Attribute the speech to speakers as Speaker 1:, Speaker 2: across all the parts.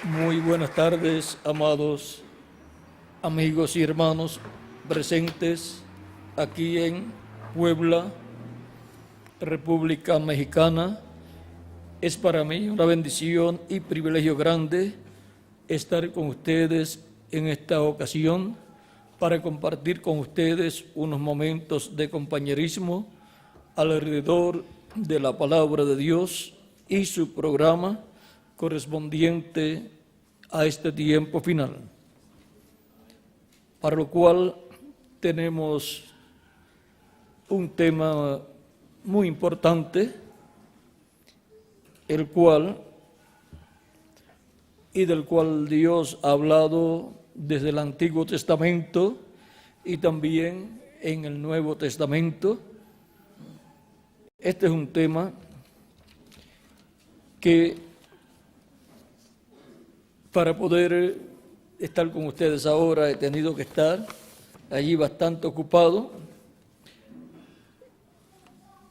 Speaker 1: Muy buenas tardes, amados amigos y hermanos presentes aquí en Puebla, República Mexicana. Es para mí una bendición y privilegio grande estar con ustedes en esta ocasión para compartir con ustedes unos momentos de compañerismo alrededor de la palabra de Dios y su programa correspondiente a este tiempo final, para lo cual tenemos un tema muy importante, del cual Dios ha hablado desde el Antiguo Testamento y también en el Nuevo Testamento. Este es un tema que para poder estar con ustedes ahora he tenido que estar allí bastante ocupado.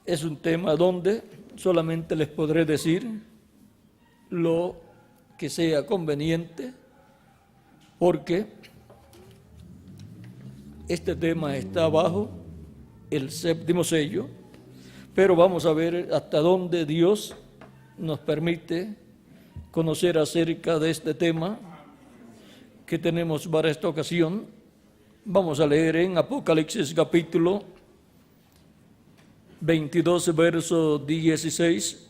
Speaker 1: Es un tema donde solamente les podré decir lo que sea conveniente, porque este tema está bajo el séptimo sello, pero vamos a ver hasta dónde Dios nos permite conocer acerca de este tema que tenemos para esta ocasión. Vamos a leer en Apocalipsis capítulo 22, verso 16,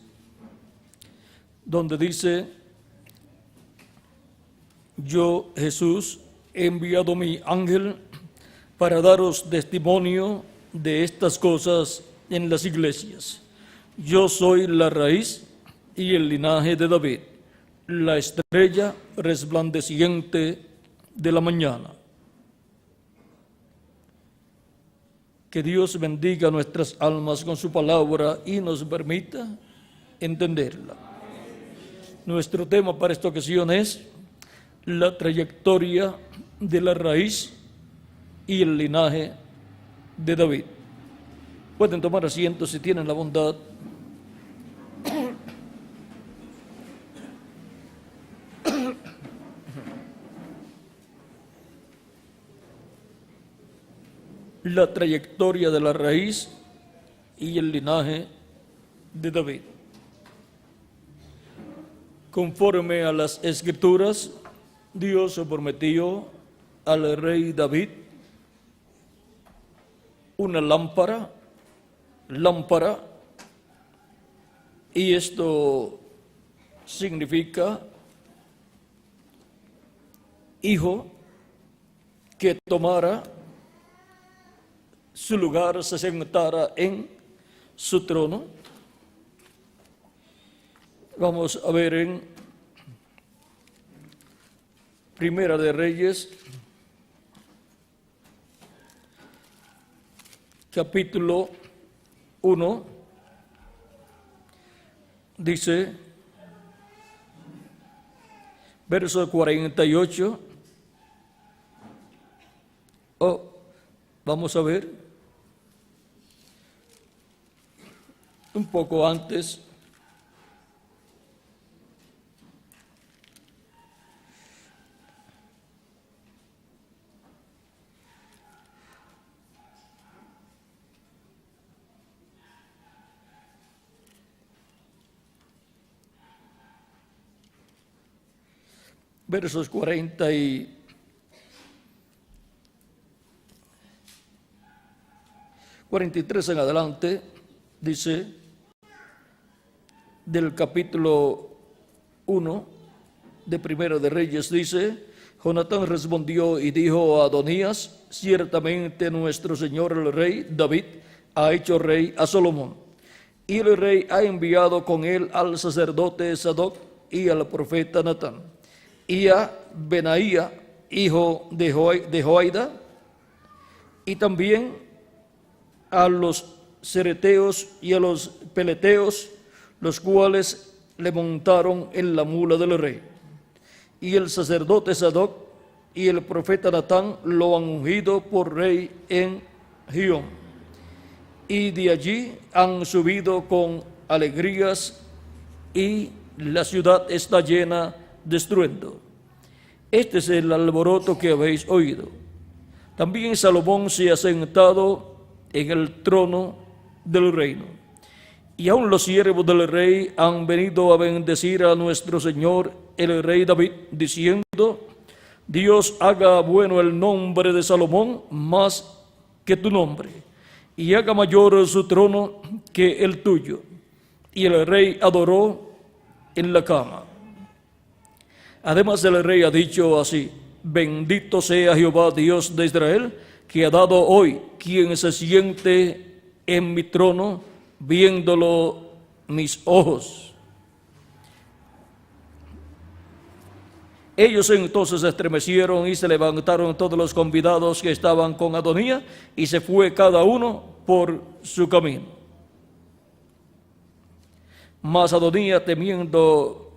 Speaker 1: donde dice: yo, Jesús, he enviado mi ángel para daros testimonio de estas cosas en las iglesias. Yo soy la raíz y el linaje de David, la estrella resplandeciente de la mañana. Que Dios bendiga nuestras almas con su palabra y nos permita entenderla. Nuestro tema para esta ocasión es la trayectoria de la raíz y el linaje de David. Pueden tomar asiento si tienen la bondad. La trayectoria de la raíz y el linaje de David. Conforme a las Escrituras, Dios prometió al rey David una lámpara, y esto significa hijo que tomara su lugar, se sentara en su trono. Vamos a ver en Primera de Reyes, capítulo 1, dice, verso 48. Vamos a ver un poco antes. Versos 43 en adelante, dice, del capítulo 1 de Primera de Reyes, dice: Jonatán respondió y dijo a Adonías: ciertamente nuestro señor el rey David ha hecho rey a Salomón, y el rey ha enviado con él al sacerdote Sadoc y al profeta Natán, y a Benaía, hijo de Joiada, y también a los cereteos y a los peleteos, los cuales le montaron en la mula del rey. Y el sacerdote Sadoc y el profeta Natán lo han ungido por rey en Gión. Y de allí han subido con alegrías, y la ciudad está llena de estruendo. Este es el alboroto que habéis oído. También Salomón se ha sentado en el trono del reino. Y aun los siervos del rey han venido a bendecir a nuestro Señor, el rey David, diciendo: Dios haga bueno el nombre de Salomón más que tu nombre, y haga mayor su trono que el tuyo. Y el rey adoró en la cama. Además, el rey ha dicho así: bendito sea Jehová, Dios de Israel, que ha dado hoy quien se siente en mi trono, viéndolo mis ojos. Ellos entonces se estremecieron y se levantaron todos los convidados que estaban con Adonías, y se fue cada uno por su camino. Mas Adonías, temiendo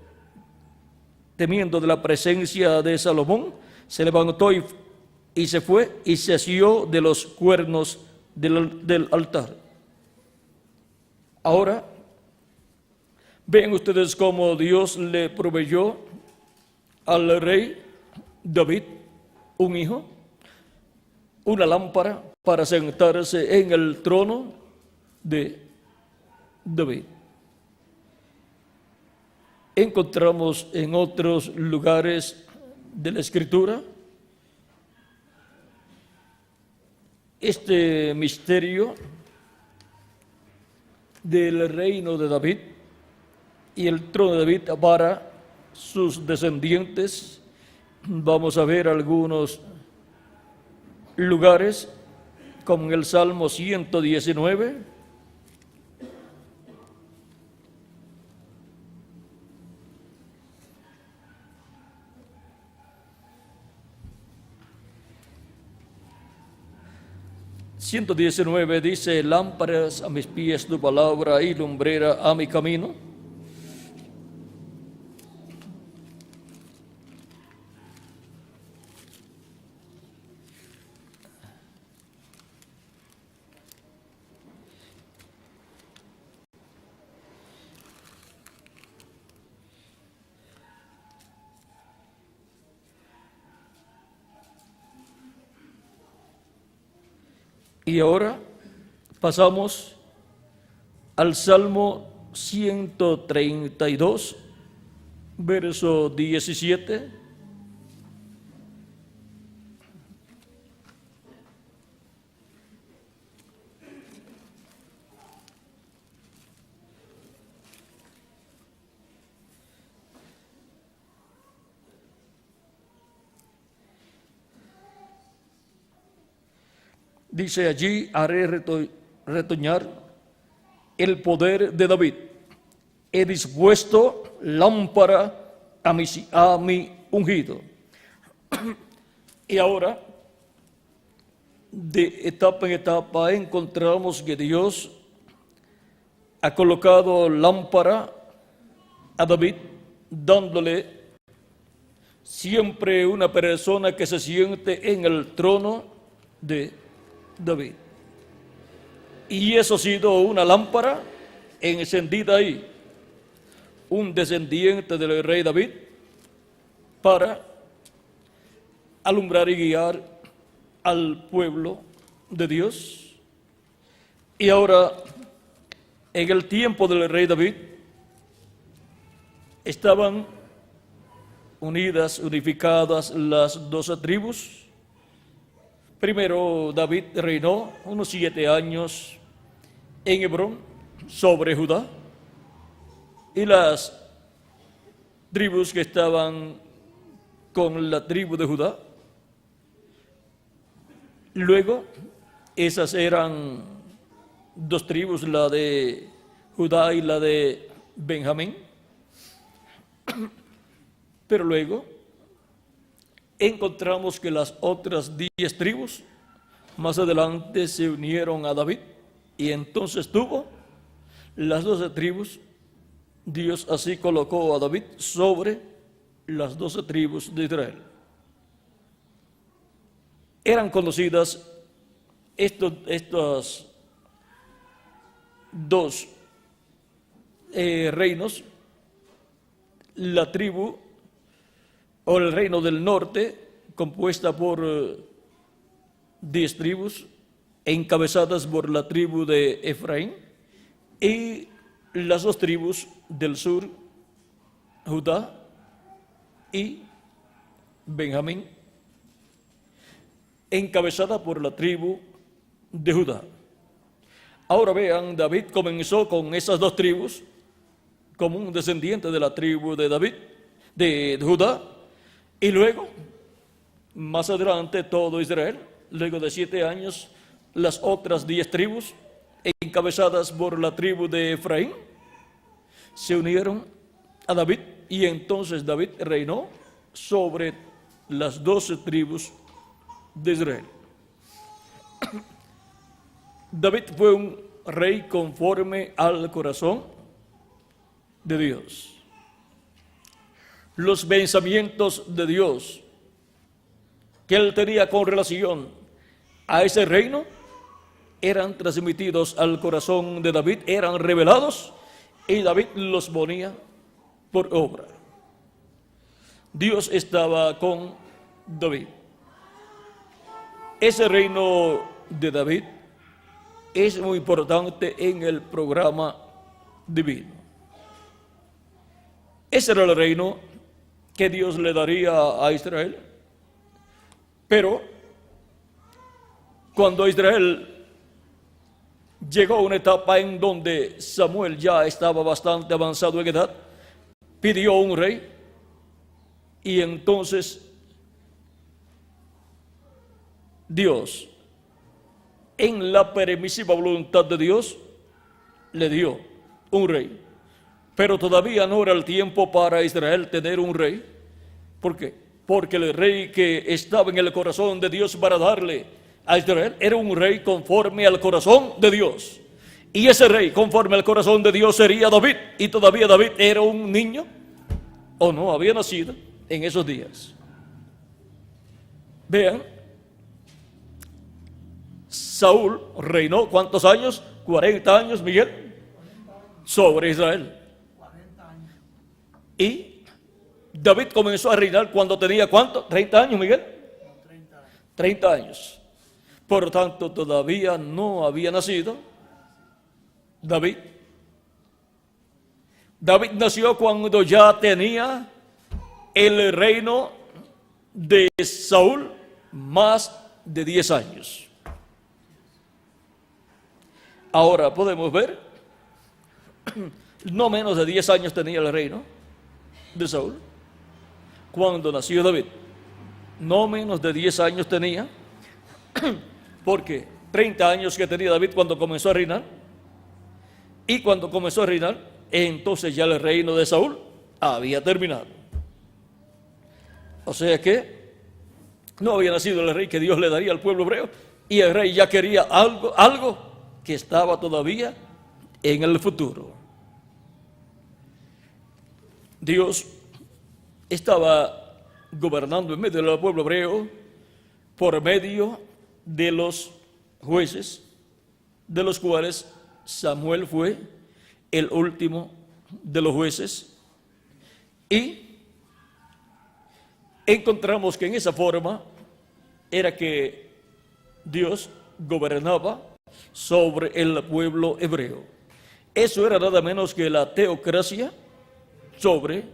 Speaker 1: de la presencia de Salomón, se levantó y se fue y se asió de los cuernos del altar. Ahora, ven ustedes cómo Dios le proveyó al rey David un hijo, una lámpara para sentarse en el trono de David. Encontramos en otros lugares de la Escritura este misterio del reino de David y el trono de David para sus descendientes. Vamos a ver algunos lugares, como en el Salmo 119. Dice: lámparas a mis pies tu palabra y lumbrera a mi camino. Y ahora pasamos al Salmo 132, verso 17. Dice allí: haré retoñar el poder de David. He dispuesto lámpara a mi ungido. Y ahora, de etapa en etapa, encontramos que Dios ha colocado lámpara a David, dándole siempre una persona que se siente en el trono de David. Y eso ha sido una lámpara encendida ahí, un descendiente del rey David, para alumbrar y guiar al pueblo de Dios. Y ahora, en el tiempo del rey David, estaban unificadas las 12 tribus. Primero, David reinó unos 7 años en Hebrón sobre Judá, y las tribus que estaban con la tribu de Judá, luego esas eran 2 tribus, la de Judá y la de Benjamín, pero luego encontramos que las otras 10 tribus más adelante se unieron a David, y entonces tuvo las 12 tribus. Dios así colocó a David sobre las 12 tribus de Israel. Eran conocidas estos 2 reinos, la tribu o el reino del norte, compuesta por 10 tribus, encabezadas por la tribu de Efraín, y las 2 tribus del sur, Judá y Benjamín, encabezada por la tribu de Judá. Ahora vean, David comenzó con esas 2 tribus, como un descendiente de la tribu de David, de Judá, y luego, más adelante, todo Israel, luego de 7 años, las otras 10 tribus, encabezadas por la tribu de Efraín, se unieron a David, y entonces David reinó sobre las 12 tribus de Israel. David fue un rey conforme al corazón de Dios. Los pensamientos de Dios que él tenía con relación a ese reino eran transmitidos al corazón de David, eran revelados, y David los ponía por obra. Dios estaba con David. Ese reino de David es muy importante en el programa divino. Ese era el reino que Dios le daría a Israel. Pero cuando Israel llegó a una etapa en donde Samuel ya estaba bastante avanzado en edad, pidió un rey, y entonces Dios, en la permisiva voluntad de Dios, le dio un rey. Pero todavía no era el tiempo para Israel tener un rey. ¿Por qué? Porque el rey que estaba en el corazón de Dios para darle a Israel era un rey conforme al corazón de Dios. Y ese rey conforme al corazón de Dios sería David. Y todavía David era un niño, o no había nacido en esos días. Vean, Saúl reinó ¿cuántos años? 40 años, Miguel, sobre Israel. Y David comenzó a reinar cuando tenía ¿cuánto? 30 años, Miguel. 30 años. Por lo tanto, todavía no había nacido David. David nació cuando ya tenía el reino de Saúl más de 10 años. Ahora podemos ver, no menos de 10 años tenía el reino de Saúl cuando nació David. No menos de 10 años tenía, porque 30 años que tenía David cuando comenzó a reinar, y cuando comenzó a reinar, entonces ya el reino de Saúl había terminado. O sea que no había nacido el rey que Dios le daría al pueblo hebreo, y el rey ya quería algo que estaba todavía en el futuro. Dios estaba gobernando en medio del pueblo hebreo por medio de los jueces, de los cuales Samuel fue el último de los jueces, y encontramos que en esa forma era que Dios gobernaba sobre el pueblo hebreo. Eso era nada menos que la teocracia sobre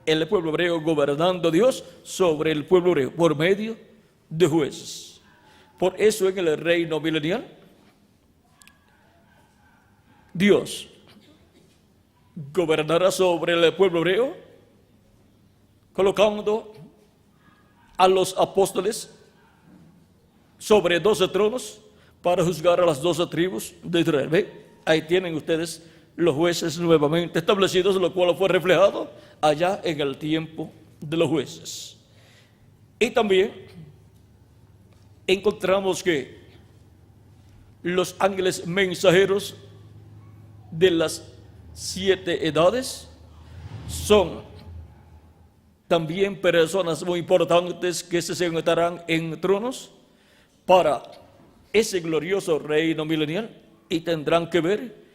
Speaker 1: el pueblo hebreo, gobernando Dios sobre el pueblo hebreo por medio de jueces. Por eso en el reino milenial, Dios gobernará sobre el pueblo hebreo, colocando a los apóstoles sobre 12 tronos para juzgar a las 12 tribus de Israel. ¿Ve? Ahí tienen ustedes los jueces nuevamente establecidos, lo cual fue reflejado allá en el tiempo de los jueces. Y también encontramos que los ángeles mensajeros de las 7 edades son también personas muy importantes que se sentarán en tronos para ese glorioso reino milenial, y tendrán que ver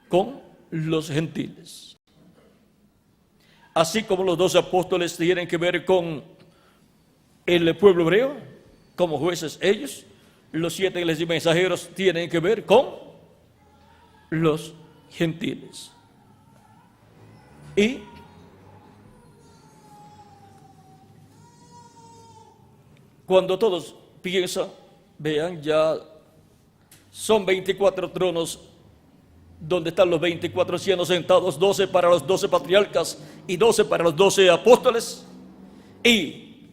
Speaker 1: con los gentiles. así como los 12 apóstoles tienen que ver con el pueblo hebreo, como jueces ellos, los 7 mensajeros tienen que ver con los gentiles. Y cuando todos piensan, vean, ya son 24 tronos donde están los 24 ancianos sentados, 12 para los 12 patriarcas y 12 para los 12 apóstoles. Y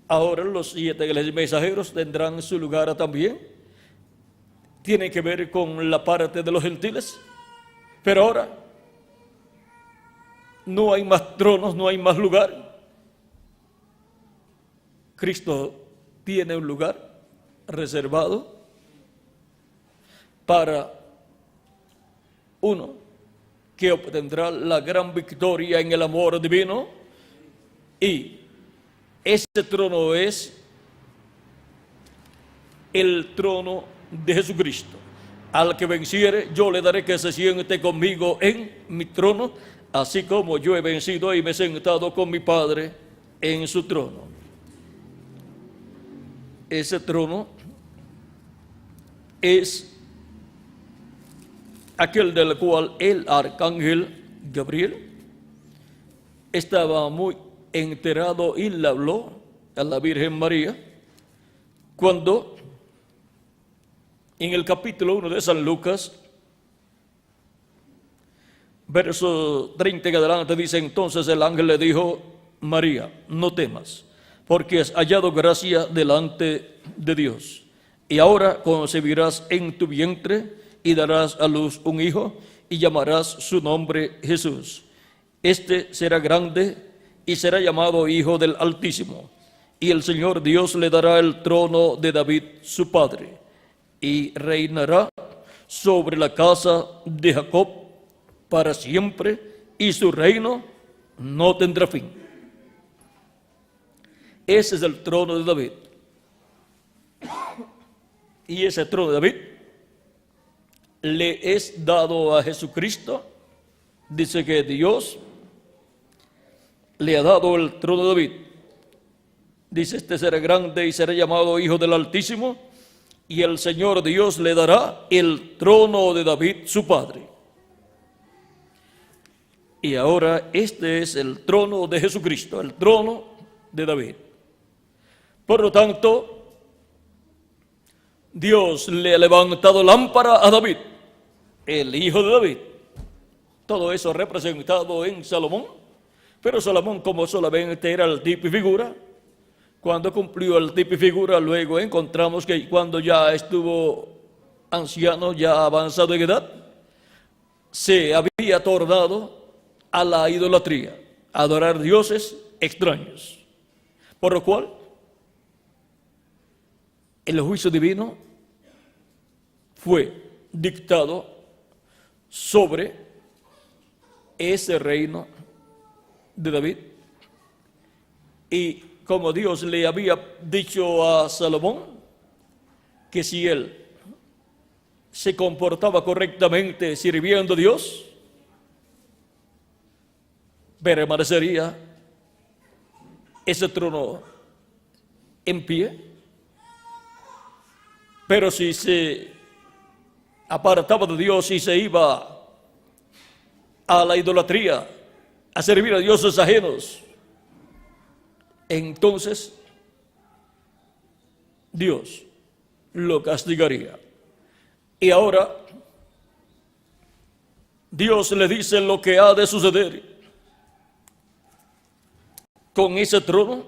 Speaker 1: ahora los 7 mensajeros tendrán su lugar también. Tienen que ver con la parte de los gentiles. Pero ahora no hay más tronos, no hay más lugar. Cristo tiene un lugar reservado para uno que obtendrá la gran victoria en el amor divino, y ese trono es el trono de Jesucristo. Al que venciere, yo le daré que se siente conmigo en mi trono, así como yo he vencido y me he sentado con mi Padre en su trono. Ese trono es aquel del cual el arcángel Gabriel estaba muy enterado y le habló a la Virgen María cuando en el capítulo 1 de San Lucas, verso 30 en adelante, dice: entonces el ángel le dijo: María, no temas, porque has hallado gracia delante de Dios, y ahora concebirás en tu vientre y darás a luz un hijo, y llamarás su nombre Jesús. Este será grande y será llamado Hijo del Altísimo, y el Señor Dios le dará el trono de David su padre, y reinará sobre la casa de Jacob para siempre, y su reino no tendrá fin. Ese es el trono de David. Y ese trono de David le es dado a Jesucristo. Dice que Dios le ha dado el trono de David. Dice: este será grande y será llamado Hijo del Altísimo, y el Señor Dios le dará el trono de David su padre. Y ahora este es el trono de Jesucristo, el trono de David. Por lo tanto, Dios le ha levantado lámpara a David, el hijo de David. Todo eso representado en Salomón, pero Salomón, como solamente era el tipo y figura, cuando cumplió el tipo y figura, luego encontramos que cuando ya estuvo anciano, ya avanzado en edad, se había tornado a la idolatría, a adorar dioses extraños. Por lo cual, el juicio divino fue dictado sobre ese reino de David. Y como Dios le había dicho a Salomón que si él se comportaba correctamente sirviendo a Dios, permanecería ese trono en pie. Pero si se apartaba de Dios y se iba a la idolatría, a servir a dioses ajenos, entonces Dios lo castigaría. Y ahora Dios le dice lo que ha de suceder con ese trono,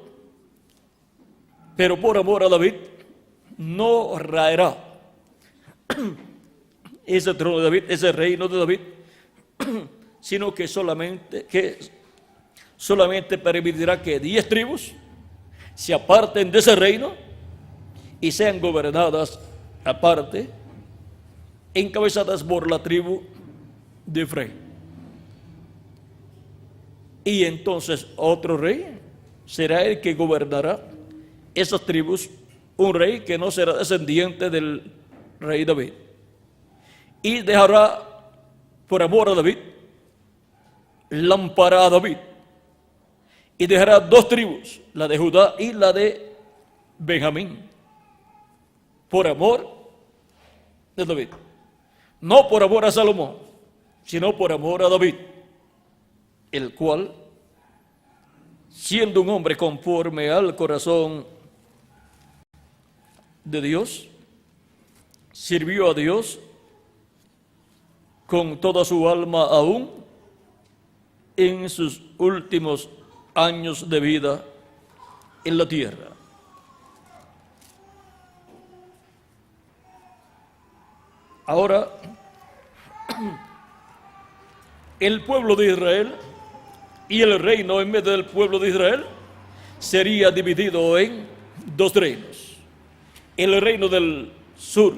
Speaker 1: pero por amor a David no raerá ese trono de David, ese reino de David, sino que solamente permitirá que 10 tribus se aparten de ese reino y sean gobernadas aparte, encabezadas por la tribu de Efraín. Y entonces otro rey será el que gobernará esas tribus, un rey que no será descendiente del rey David, y dejará por amor a David lámpara a David, y dejará dos tribus, la de Judá y la de Benjamín, por amor de David. No por amor a Salomón, sino por amor a David, el cual, siendo un hombre conforme al corazón de Dios, sirvió a Dios con toda su alma aún en sus últimos años de vida en la tierra. Ahora, el pueblo de Israel y el reino en medio del pueblo de Israel sería dividido en dos reinos. El reino del sur,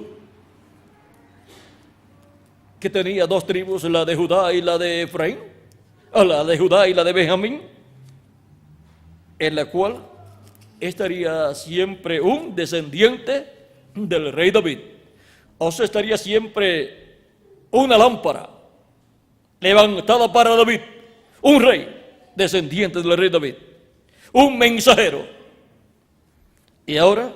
Speaker 1: que tenía dos tribus, la de Judá y la de Efraín, la de Judá y la de Benjamín, en la cual estaría siempre un descendiente del rey David. O sea, estaría siempre una lámpara levantada para David, un rey descendiente del rey David, un mensajero. Y ahora,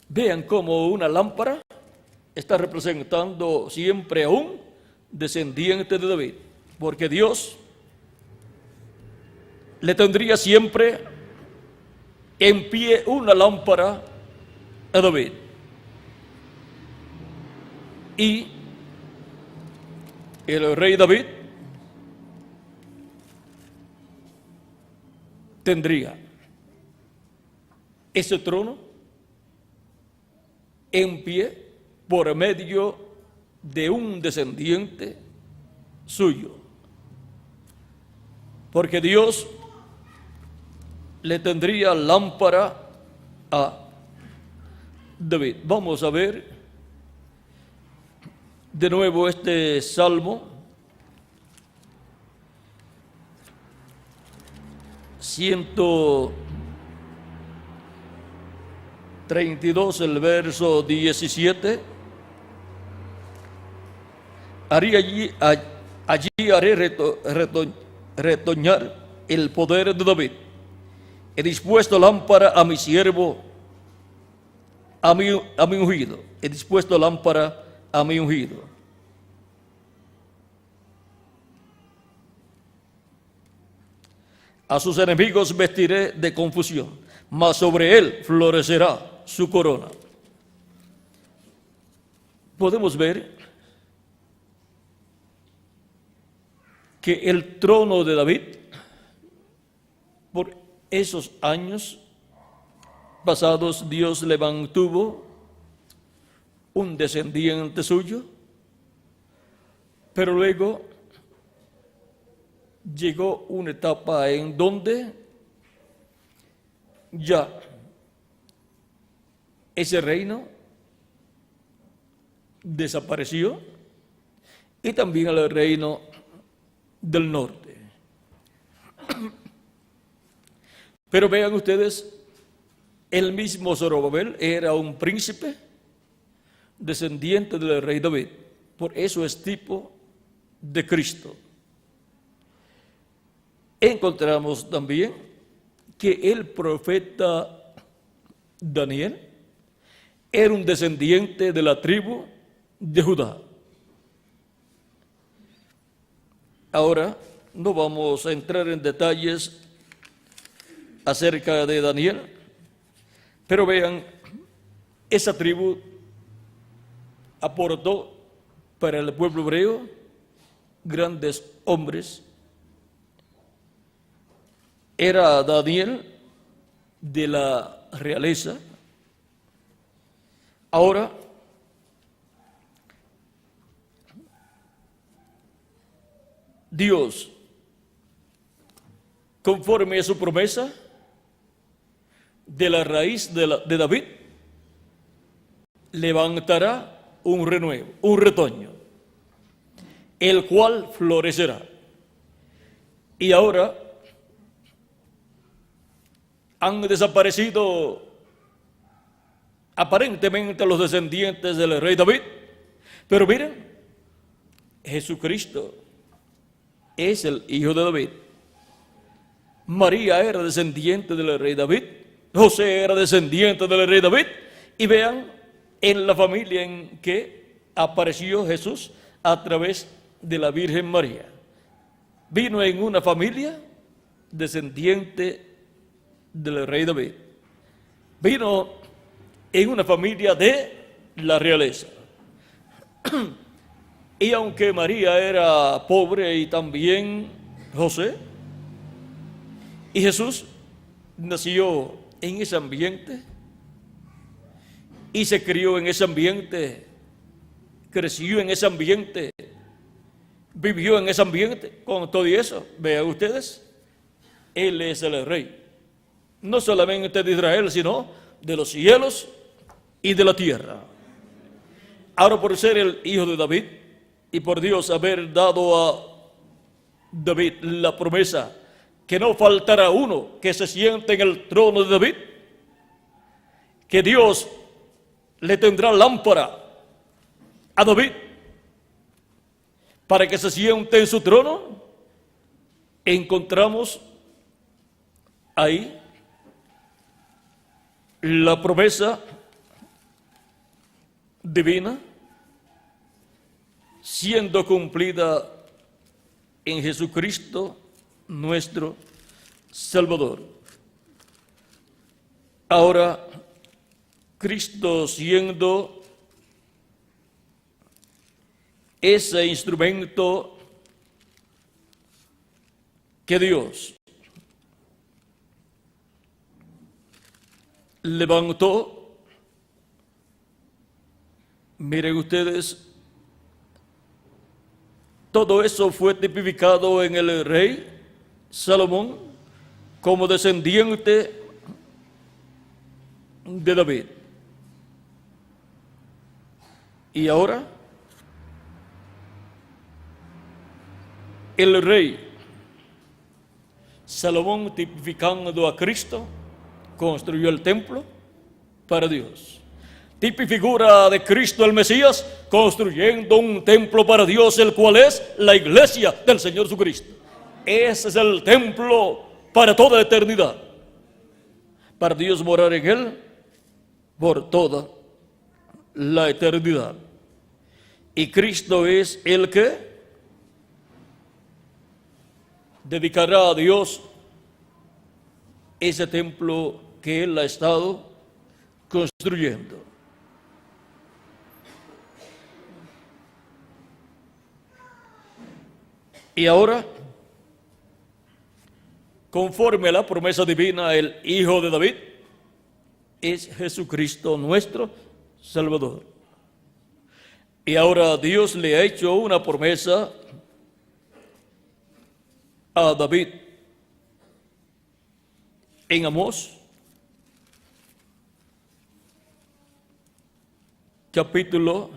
Speaker 1: vean cómo una lámpara está representando siempre a un descendiente de David, porque Dios le tendría siempre en pie una lámpara a David. Y el rey David tendría ese trono en pie por medio de un descendiente suyo, porque Dios le tendría lámpara a David. Vamos a ver de nuevo este Salmo 132, el verso 17. Allí haré retoñar el poder de David. He dispuesto lámpara a mi siervo, a mi ungido. He dispuesto lámpara a mi ungido. A sus enemigos vestiré de confusión, mas sobre él florecerá su corona. Podemos ver que el trono de David, por esos años pasados, Dios le mantuvo un descendiente suyo, pero luego llegó una etapa en donde ya ese reino desapareció, y también el reino del norte. Pero vean ustedes, el mismo Zorobabel era un príncipe descendiente del rey David, por eso es tipo de Cristo. Encontramos también que el profeta Daniel era un descendiente de la tribu de Judá. Ahora no vamos a entrar en detalles acerca de Daniel, pero vean, esa tribu aportó para el pueblo hebreo grandes hombres. Era Daniel de la realeza. Ahora, Dios, conforme a su promesa, de la raíz de David, levantará un renuevo, un retoño, el cual florecerá. Y ahora han desaparecido aparentemente los descendientes del rey David, pero miren, Jesucristo es el hijo de David. María era descendiente del rey David, José era descendiente del rey David, y vean en la familia en que apareció Jesús a través de la Virgen María. Vino en una familia descendiente del rey David. Vino en una familia de la realeza. Y aunque María era pobre y también José, y Jesús nació en ese ambiente y se crió en ese ambiente, creció en ese ambiente, vivió en ese ambiente, con todo y eso, vean ustedes, Él es el rey, no solamente de Israel, sino de los cielos y de la tierra. Ahora, por ser el hijo de David y por Dios haber dado a David la promesa que no faltará uno que se siente en el trono de David, que Dios le tendrá lámpara a David para que se siente en su trono, encontramos ahí la promesa divina siendo cumplida en Jesucristo nuestro Salvador. Ahora, Cristo siendo ese instrumento que Dios levantó, miren ustedes, todo eso fue tipificado en el rey Salomón como descendiente de David. Y ahora el rey Salomón, tipificando a Cristo, construyó el templo para Dios. Tipifigura de Cristo el Mesías, construyendo un templo para Dios, el cual es la iglesia del Señor Jesucristo. Ese es el templo para toda eternidad, para Dios morar en él por toda la eternidad. Y Cristo es el que dedicará a Dios ese templo que Él ha estado construyendo. Y ahora, conforme a la promesa divina, el Hijo de David es Jesucristo nuestro Salvador. Y ahora Dios le ha hecho una promesa a David en Amós, capítulo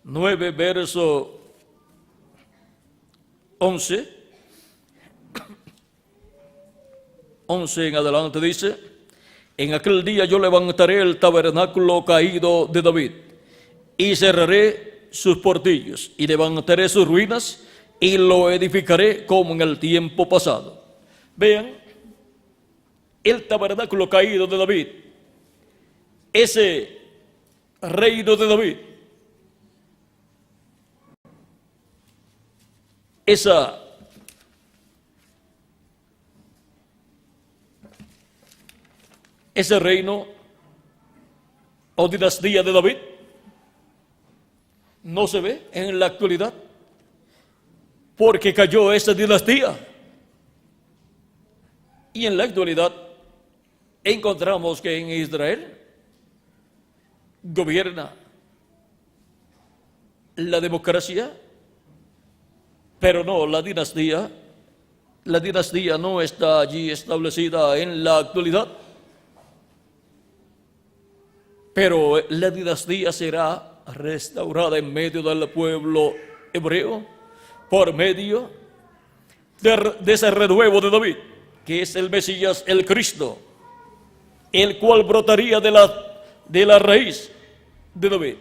Speaker 1: 9, verso 11 en adelante dice: en aquel día yo levantaré el tabernáculo caído de David y cerraré sus portillos y levantaré sus ruinas y lo edificaré como en el tiempo pasado. Vean, el tabernáculo caído de David, ese reino de David, ese reino o dinastía de David no se ve en la actualidad, porque cayó esa dinastía. Y en la actualidad encontramos que en Israel gobierna la democracia, pero no la dinastía. La dinastía no está allí establecida en la actualidad, pero la dinastía será restaurada en medio del pueblo hebreo por medio de ese renuevo de David, que es el Mesías, el Cristo, el cual brotaría de la raíz de David.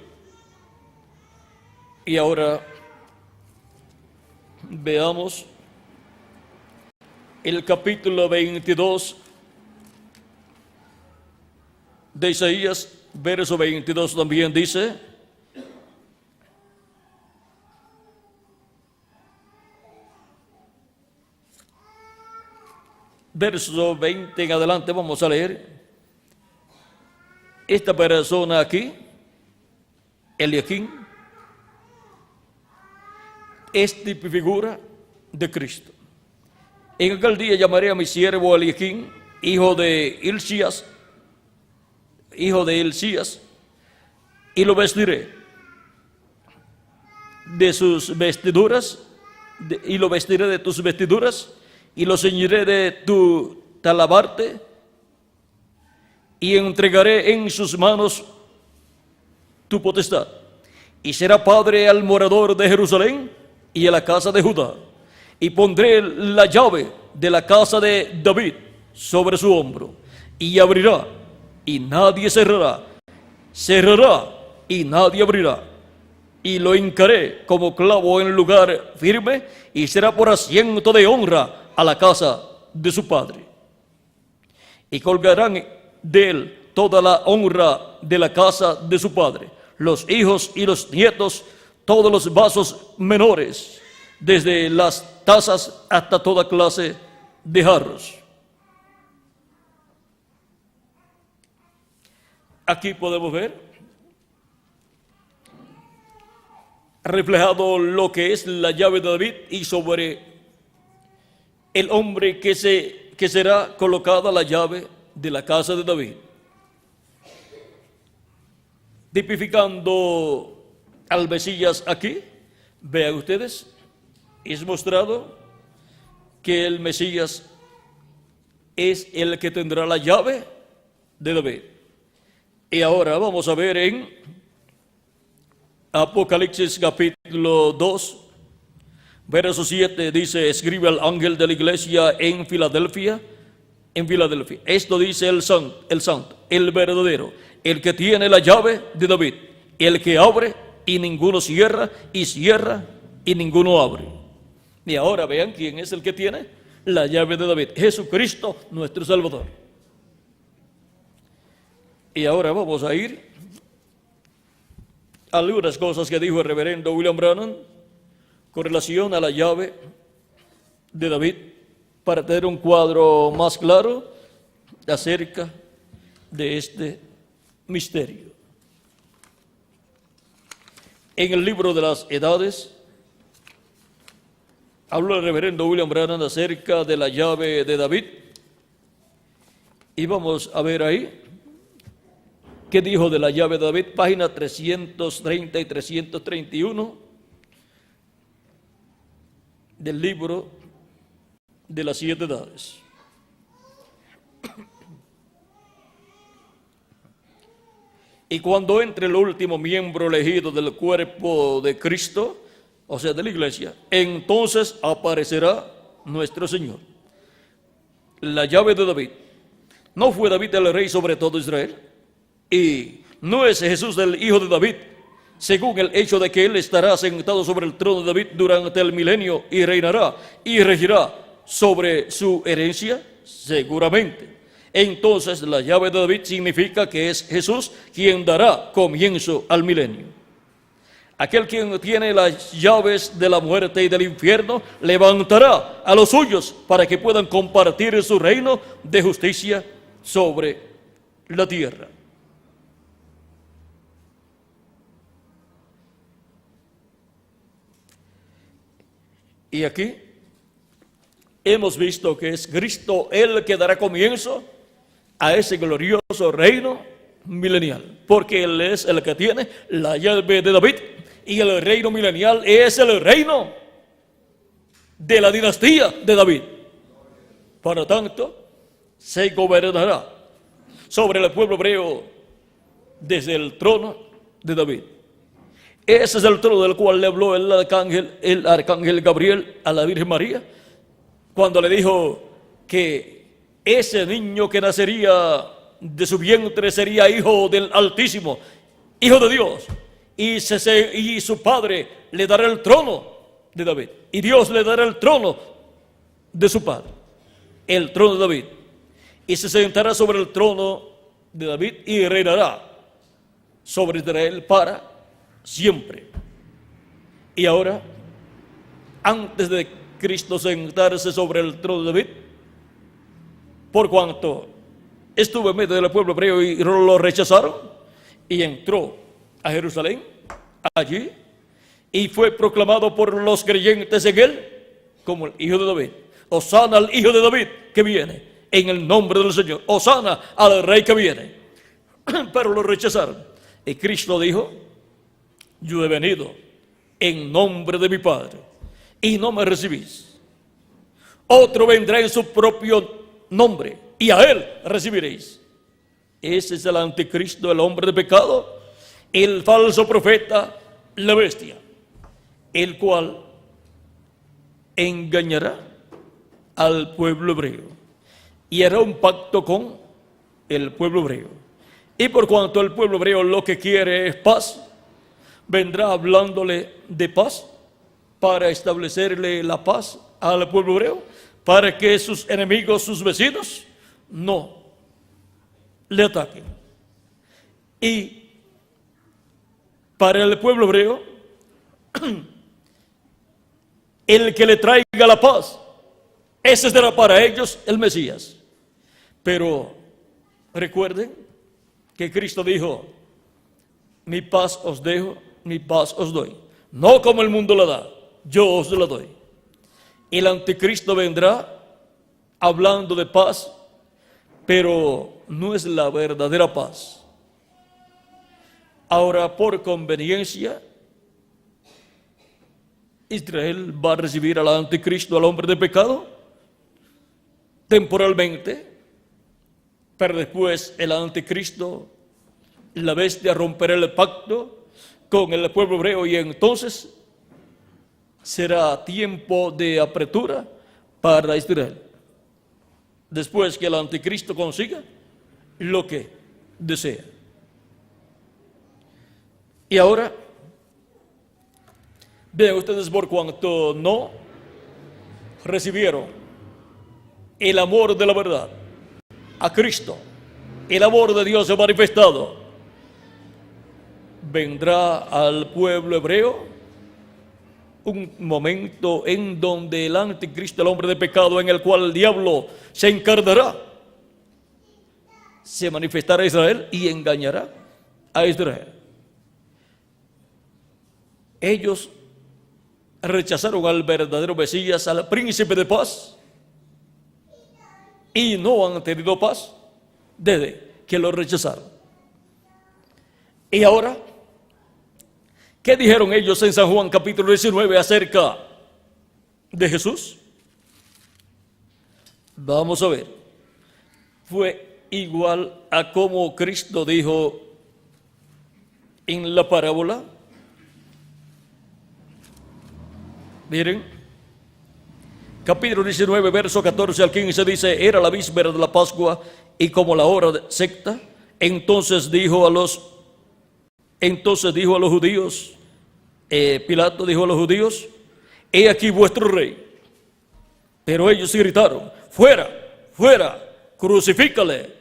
Speaker 1: Y ahora veamos el capítulo 22 de Isaías, verso 22 también dice: verso 20 en adelante vamos a leer. Esta persona aquí, Eliaquim, es figura de Cristo. En aquel día llamaré a mi siervo Eliaquim, hijo de Hilcías, y lo vestiré de sus vestiduras, y lo vestiré de tus vestiduras, y lo ceñiré de tu talabarte, y entregaré en sus manos tu potestad. Y será padre al morador de Jerusalén y a la casa de Judá. Y pondré la llave de la casa de David sobre su hombro. Y abrirá, y nadie cerrará. Cerrará, y nadie abrirá. Y lo hincaré como clavo en lugar firme, y será por asiento de honra a la casa de su padre. Y colgarán de él toda la honra de la casa de su padre, los hijos y los nietos, todos los vasos menores, desde las tazas hasta toda clase de jarros. Aquí podemos ver reflejado lo que es la llave de David y sobre el hombre que será colocada la llave de la casa de David, tipificando al Mesías aquí. Vean ustedes, es mostrado que el Mesías es el que tendrá la llave de David. Y ahora vamos a ver en Apocalipsis capítulo 2, verso 7, dice: escribe al ángel de la iglesia en Filadelfia. Esto dice el santo, el verdadero, el que tiene la llave de David, el que abre y ninguno cierra, y cierra y ninguno abre. Y ahora vean quién es el que tiene la llave de David: Jesucristo, nuestro Salvador. Y ahora vamos a ir a algunas cosas que dijo el reverendo William Branham con relación a la llave de David, para tener un cuadro más claro acerca de este misterio. En el libro de las Edades habla el reverendo William Branham acerca de la llave de David, y vamos a ver ahí qué dijo de la llave de David, página 330 y 331 del libro de las 7 edades. Y cuando entre el último miembro elegido del cuerpo de Cristo, o sea, de la iglesia, entonces aparecerá nuestro Señor. La llave de David. ¿No fue David el rey sobre todo Israel? ¿Y no es Jesús el hijo de David, según el hecho de que él estará sentado sobre el trono de David durante el milenio y reinará y regirá sobre su herencia? Seguramente. Entonces la llave de David significa que es Jesús quien dará comienzo al milenio. Aquel quien tiene las llaves de la muerte y del infierno levantará a los suyos para que puedan compartir su reino de justicia sobre la tierra. Y aquí hemos visto que es Cristo el que dará comienzo a ese glorioso reino milenial, porque Él es el que tiene la llave de David, y el reino milenial es el reino de la dinastía de David. Por lo tanto, se gobernará sobre el pueblo hebreo desde el trono de David. Ese es el trono del cual le habló el arcángel Gabriel a la Virgen María, cuando le dijo que ese niño que nacería de su vientre sería hijo del Altísimo, hijo de Dios, y su padre le dará el trono de David, y Dios le dará el trono de su padre. el trono de David, y se sentará sobre el trono de David y reinará sobre Israel para siempre. Y ahora, antes de Cristo sentarse sobre el trono de David, por cuanto estuvo en medio del pueblo hebreo y lo rechazaron, y entró a Jerusalén, allí, y fue proclamado por los creyentes en él como el Hijo de David. Hosana al Hijo de David que viene en el nombre del Señor. Hosana al Rey que viene. Pero lo rechazaron. Y Cristo dijo: yo he venido en nombre de mi Padre y no me recibís. Otro vendrá en su propio nombre y a él recibiréis. Ese es el anticristo, el hombre de pecado, el falso profeta, la bestia, el cual engañará al pueblo hebreo y hará un pacto con el pueblo hebreo. Y por cuanto el pueblo hebreo lo que quiere es paz, vendrá hablándole de paz para establecerle la paz al pueblo hebreo, para que sus enemigos, sus vecinos, no le ataquen. Y para el pueblo hebreo, el que le traiga la paz, ese será para ellos el Mesías. Pero recuerden que Cristo dijo: mi paz os dejo, mi paz os doy. No como el mundo la da, yo os la doy. El anticristo vendrá hablando de paz, pero no es la verdadera paz. Ahora, por conveniencia, Israel va a recibir al anticristo, al hombre de pecado, temporalmente, pero después el anticristo, la bestia, romperá el pacto con el pueblo hebreo y entonces será tiempo de apertura para Israel. Después que el anticristo consiga lo que desea. Y ahora, vean ustedes, por cuanto no recibieron el amor de la verdad, a Cristo, el amor de Dios se ha manifestado, vendrá al pueblo hebreo un momento en donde el anticristo, el hombre de pecado, en el cual el diablo se encarnará, se manifestará a Israel y engañará a Israel. Ellos rechazaron al verdadero Mesías, al príncipe de paz, y no han tenido paz desde que lo rechazaron. Y ahora, ¿qué dijeron ellos en San Juan capítulo 19 acerca de Jesús? Vamos a ver. Fue igual a como Cristo dijo en la parábola. Miren, capítulo 19, verso 14 al 15 dice: era la víspera de la Pascua y como la hora sexta, entonces dijo a los judíos, Pilato dijo a los judíos: he aquí vuestro rey. Pero ellos gritaron: fuera, fuera, crucifícale.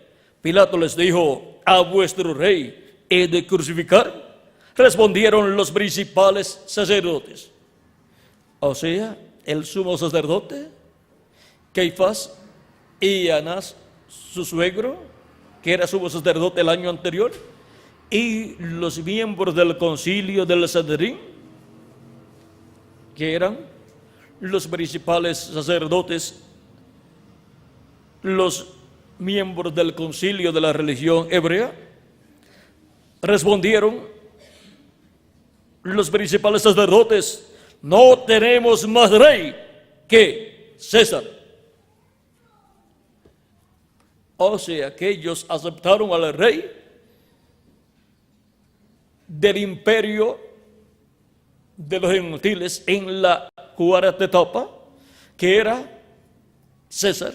Speaker 1: Pilato les dijo: a vuestro rey he de crucificar. Respondieron los principales sacerdotes, o sea, el sumo sacerdote, Caifás, y Anás, su suegro, que era sumo sacerdote el año anterior, y los miembros del concilio del Sanedrín, que eran los principales sacerdotes, los miembros del concilio de la religión hebrea. Respondieron los principales sacerdotes: no tenemos más rey que César. O sea que ellos aceptaron al rey del imperio de los gentiles en la cuarta etapa, que era César,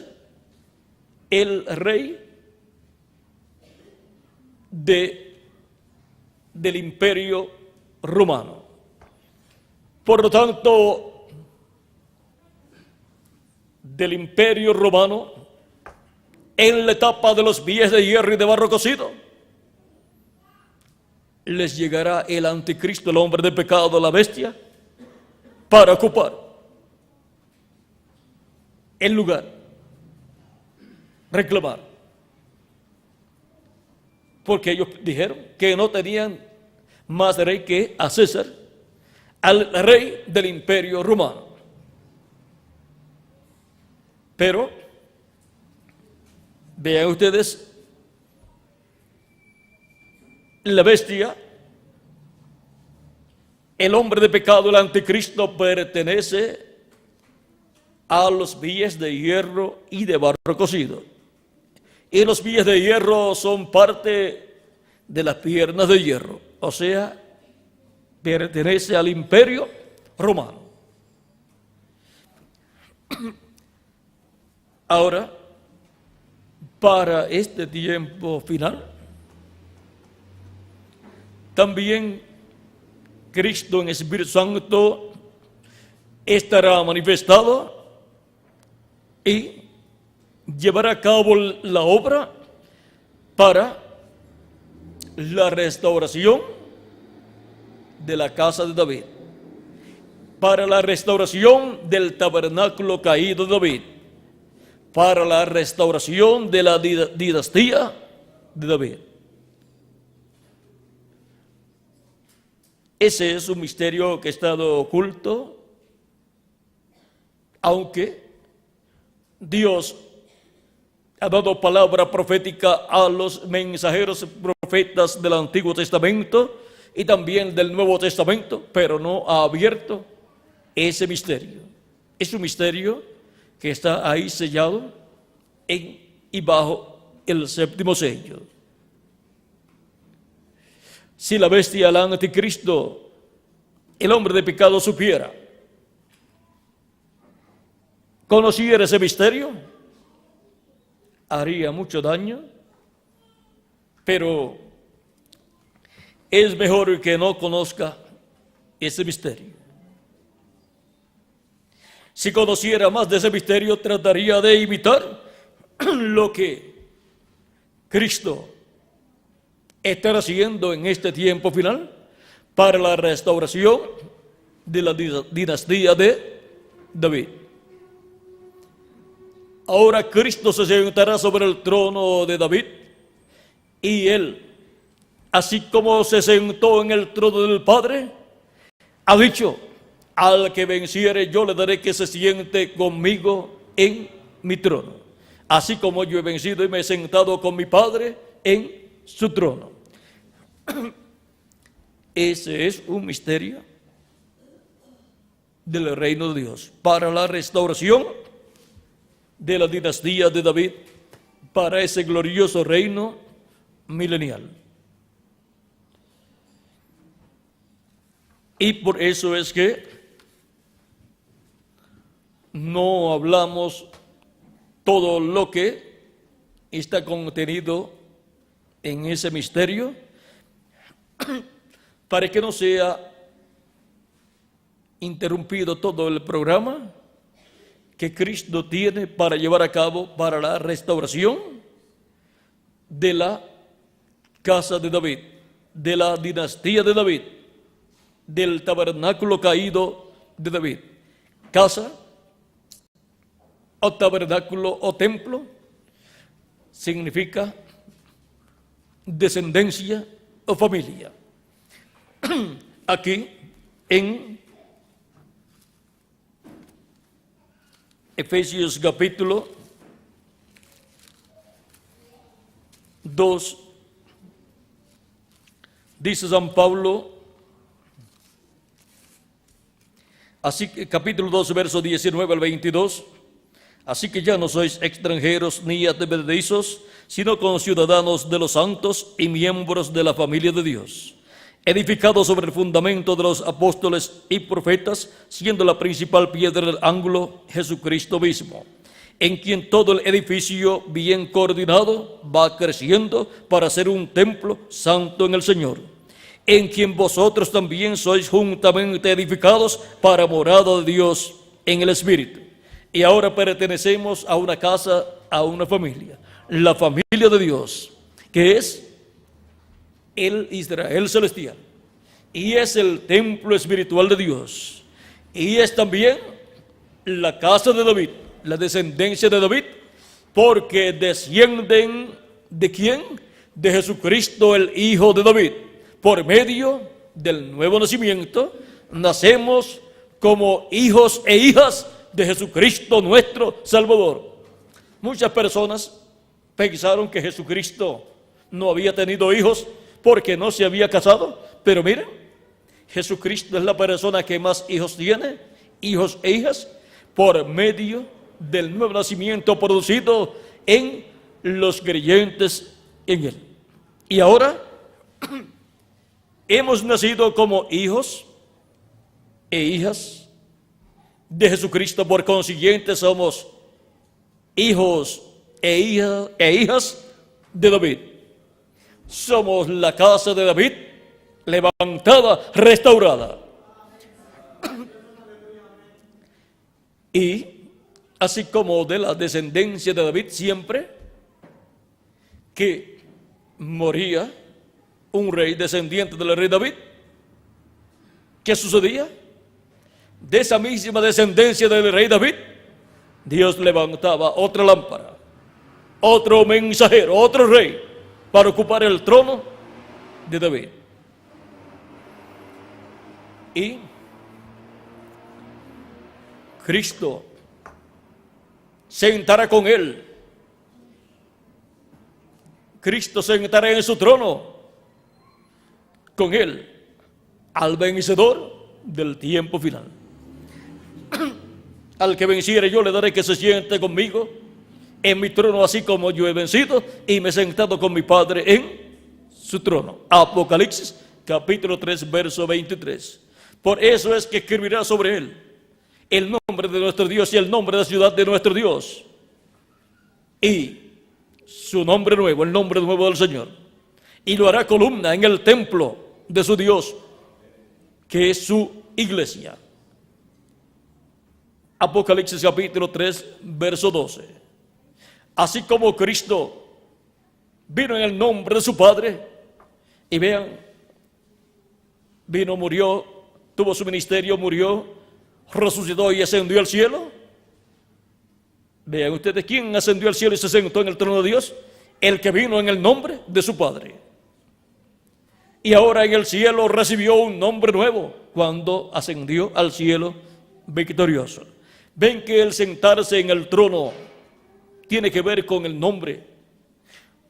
Speaker 1: el rey del imperio romano. Por lo tanto, del imperio romano en la etapa de los pies de hierro y de barro cocido, les llegará el anticristo, el hombre de pecado, la bestia, para ocupar el lugar, reclamar. Porque ellos dijeron que no tenían más rey que a César, al rey del imperio romano. Pero vean ustedes, la bestia, el hombre de pecado, el anticristo, pertenece a los pies de hierro y de barro cocido. Y los pies de hierro son parte de las piernas de hierro, o sea, pertenece al imperio romano. Ahora, para este tiempo final, también Cristo en Espíritu Santo estará manifestado y llevará a cabo la obra para la restauración de la casa de David, para la restauración del tabernáculo caído de David, para la restauración de la dinastía de David. Ese es un misterio que ha estado oculto, aunque Dios ha dado palabra profética a los mensajeros profetas del Antiguo Testamento y también del Nuevo Testamento, pero no ha abierto ese misterio. Es un misterio que está ahí sellado y bajo el séptimo sello. Si la bestia, el anticristo, el hombre de pecado supiera, conociera ese misterio, haría mucho daño, pero es mejor que no conozca ese misterio. Si conociera más de ese misterio, trataría de imitar lo que Cristo estará haciendo en este tiempo final para la restauración de la dinastía de David. Ahora Cristo se sentará sobre el trono de David y él, así como se sentó en el trono del Padre, ha dicho: al que venciere yo le daré que se siente conmigo en mi trono, así como yo he vencido y me he sentado con mi Padre en su trono. Ese es un misterio del reino de Dios para la restauración de la dinastía de David, para ese glorioso reino milenial. Y por eso es que no hablamos todo lo que está contenido en ese misterio, para que no sea interrumpido todo el programa que Cristo tiene para llevar a cabo para la restauración de la casa de David, de la dinastía de David, del tabernáculo caído de David. Casa o tabernáculo o templo significa descendencia o familia. Aquí en Efesios capítulo 2 dice San Pablo, así que capítulo 2 verso 19 al 22, así que ya no sois extranjeros ni advenedizos, sino conciudadanos de los santos y miembros de la familia de Dios, edificados sobre el fundamento de los apóstoles y profetas, siendo la principal piedra del ángulo Jesucristo mismo, en quien todo el edificio bien coordinado va creciendo para ser un templo santo en el Señor, en quien vosotros también sois juntamente edificados para morada de Dios en el Espíritu. Y ahora pertenecemos a una casa a una familia, la familia de Dios, que es el Israel celestial, y es el templo espiritual de Dios, y es también la casa de David, la descendencia de David, porque descienden ¿de quién? De Jesucristo, el Hijo de David. Por medio del nuevo nacimiento, nacemos como hijos e hijas de Jesucristo nuestro Salvador. Muchas personas pensaron que Jesucristo no había tenido hijos porque no se había casado, pero miren, Jesucristo es la persona que más hijos tiene, hijos e hijas, por medio del nuevo nacimiento producido en los creyentes en Él. Y ahora hemos nacido como hijos e hijas de Jesucristo, por consiguiente somos hijos e hijas de David. Somos la casa de David, levantada, restaurada. Y así como de la descendencia de David, siempre que moría un rey descendiente del rey David, ¿qué sucedía? De esa misma descendencia del rey David, Dios levantaba otra lámpara, otro mensajero, otro rey, para ocupar el trono de David. Y Cristo sentará con él. Cristo sentará en su trono con él al vencedor del tiempo final. Al que venciere yo le daré que se siente conmigo en mi trono, así como yo he vencido y me he sentado con mi Padre en su trono. Apocalipsis capítulo 3 verso 23. Por eso es que escribirá sobre él el nombre de nuestro Dios y el nombre de la ciudad de nuestro Dios y su nombre nuevo, el nombre nuevo del Señor, y lo hará columna en el templo de su Dios, que es su iglesia. Apocalipsis capítulo 3 verso 12. Así como Cristo vino en el nombre de su Padre, y vean, vino, murió, tuvo su ministerio, murió, resucitó y ascendió al cielo. Vean ustedes, ¿quién ascendió al cielo y se sentó en el trono de Dios? El que vino en el nombre de su Padre. Y ahora en el cielo recibió un nombre nuevo cuando ascendió al cielo victorioso. Ven que el sentarse en el trono tiene que ver con el nombre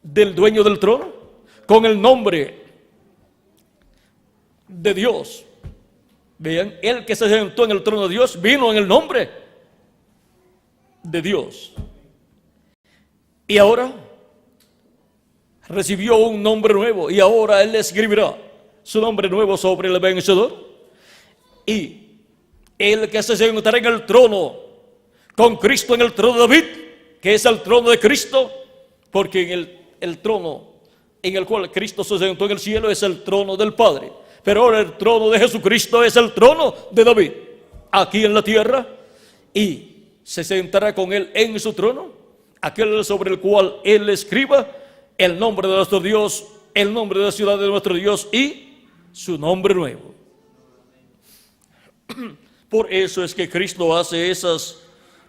Speaker 1: del dueño del trono, con el nombre de Dios. Vean, el que se sentó en el trono de Dios vino en el nombre de Dios. Y ahora recibió un nombre nuevo, y ahora él escribirá su nombre nuevo sobre el vencedor. Y el que se sentará en el trono con Cristo en el trono de David, que es el trono de Cristo, porque en el trono en el cual Cristo se sentó en el cielo es el trono del Padre, pero ahora el trono de Jesucristo es el trono de David aquí en la tierra, y se sentará con él en su trono, aquel sobre el cual él escriba el nombre de nuestro Dios, el nombre de la ciudad de nuestro Dios y su nombre nuevo. Por eso es que Cristo hace esas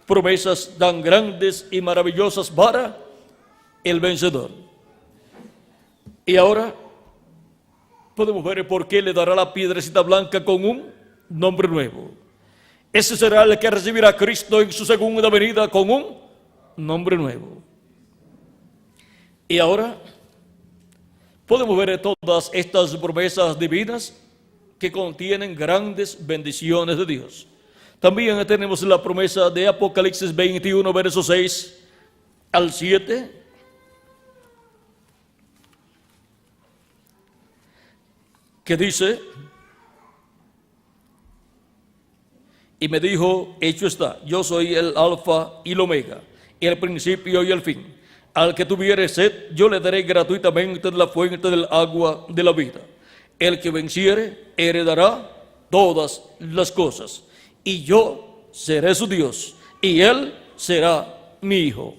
Speaker 1: promesas tan grandes y maravillosas para el vencedor. Y ahora podemos ver por qué le dará la piedrecita blanca con un nombre nuevo. Ese será el que recibirá a Cristo en su segunda venida con un nombre nuevo. Y ahora podemos ver todas estas promesas divinas que contienen grandes bendiciones de Dios. También tenemos la promesa de Apocalipsis 21, versos 6 al 7. Que dice: y me dijo, hecho está, yo soy el alfa y el omega, el principio y el fin. Al que tuviere sed, yo le daré gratuitamente de la fuente del agua de la vida. El que venciere, heredará todas las cosas, y yo seré su Dios, y él será mi hijo.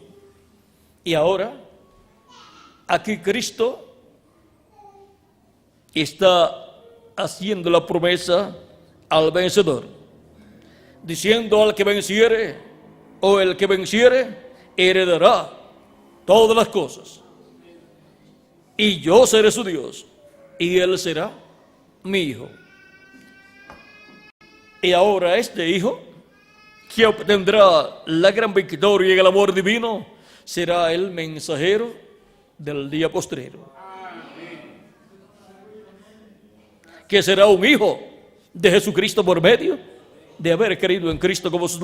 Speaker 1: Y ahora, aquí Cristo está haciendo la promesa al vencedor, diciendo al que venciere o el que venciere heredará todas las cosas. Y yo seré su Dios y él será mi hijo. Y ahora este hijo que obtendrá la gran victoria y el amor divino será el mensajero del día postrero, que será un hijo de Jesucristo por medio de haber creído en Cristo como su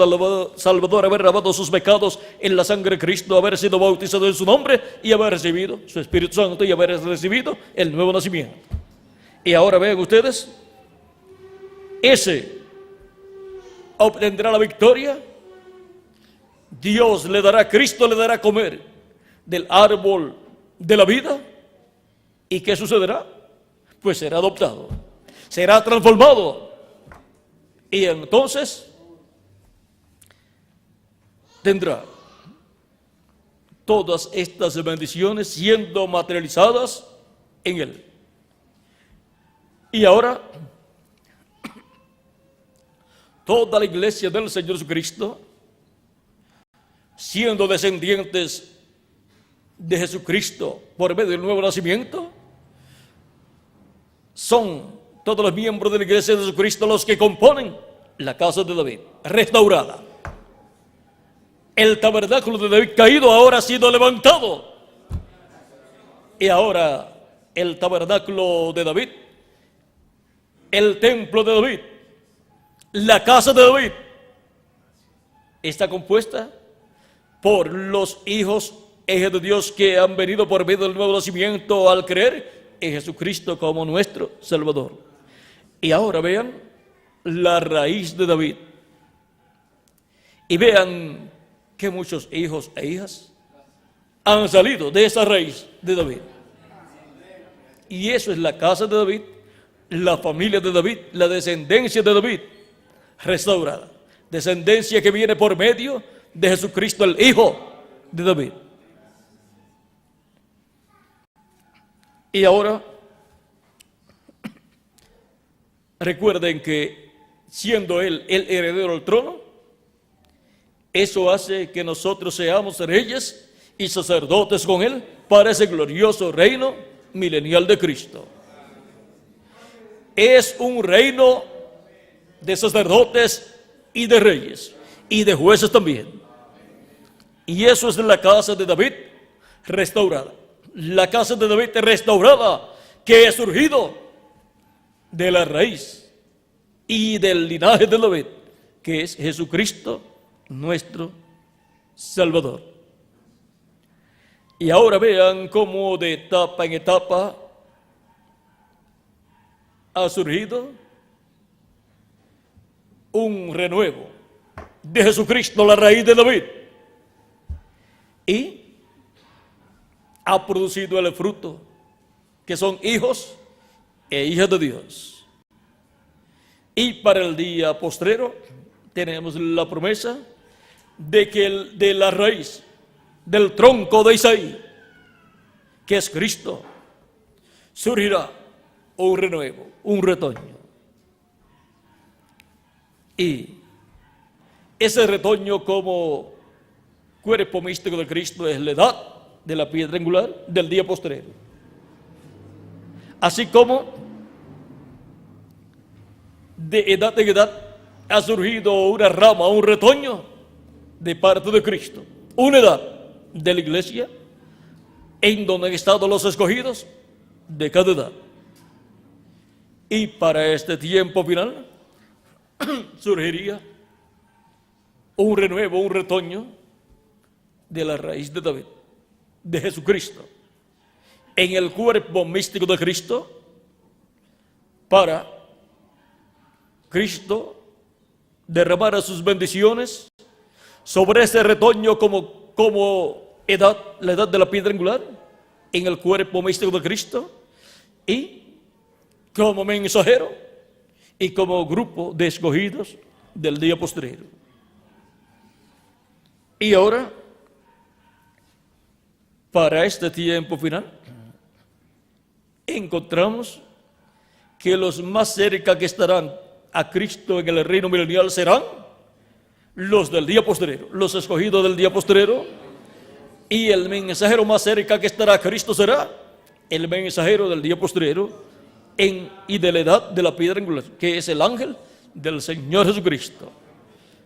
Speaker 1: Salvador, haber lavado sus pecados en la sangre de Cristo, haber sido bautizado en su nombre y haber recibido su Espíritu Santo y haber recibido el nuevo nacimiento. Y ahora vean ustedes, ese obtendrá la victoria. Dios le dará, Cristo le dará a comer del árbol de la vida. ¿Y qué sucederá? Pues será adoptado, será transformado. Y entonces tendrá todas estas bendiciones siendo materializadas en él. Y ahora toda la iglesia del Señor Jesucristo, siendo descendientes de Jesucristo por medio del nuevo nacimiento, son todos los miembros de la iglesia de Jesucristo los que componen la casa de David, restaurada. El tabernáculo de David caído ahora ha sido levantado. Y ahora el tabernáculo de David, el templo de David, la casa de David, está compuesta por los hijos de Dios que han venido por medio del nuevo nacimiento al creer en Jesucristo como nuestro Salvador. Y ahora vean la raíz de David. Y vean que muchos hijos e hijas han salido de esa raíz de David. Y eso es la casa de David, la familia de David, la descendencia de David restaurada. Descendencia que viene por medio de Jesucristo, el Hijo de David. Y ahora, recuerden que siendo Él el heredero del trono, eso hace que nosotros seamos reyes y sacerdotes con Él para ese glorioso reino milenial de Cristo. Es un reino de sacerdotes y de reyes y de jueces también. Y eso es la casa de David restaurada. La casa de David restaurada que ha surgido de la raíz y del linaje de David, que es Jesucristo, nuestro Salvador. Y ahora vean cómo de etapa en etapa ha surgido un renuevo de Jesucristo, la raíz de David, y ha producido el fruto, que son hijos e hijas de Dios. Y para el día postrero tenemos la promesa de que de la raíz del tronco de Isaí, que es Cristo, surgirá un renuevo, un retoño. Y ese retoño como cuerpo místico de Cristo es la edad de la piedra angular del día postrero. Así como de edad en edad ha surgido una rama, un retoño de parte de Cristo. Una edad de la iglesia en donde han estado los escogidos de cada edad. Y para este tiempo final surgiría un renuevo, un retoño de la raíz de David, de Jesucristo, en el cuerpo místico de Cristo, para Cristo derramar sus bendiciones sobre ese retoño como edad, la edad de la piedra angular, en el cuerpo místico de Cristo, y como mensajero y como grupo de escogidos del día postrero. Y ahora para este tiempo final, encontramos que los más cerca que estarán a Cristo en el reino milenial serán los del día postrero, los escogidos del día postrero, y el mensajero más cerca que estará a Cristo será el mensajero del día postrero y de la edad de la piedra angular, que es el ángel del Señor Jesucristo.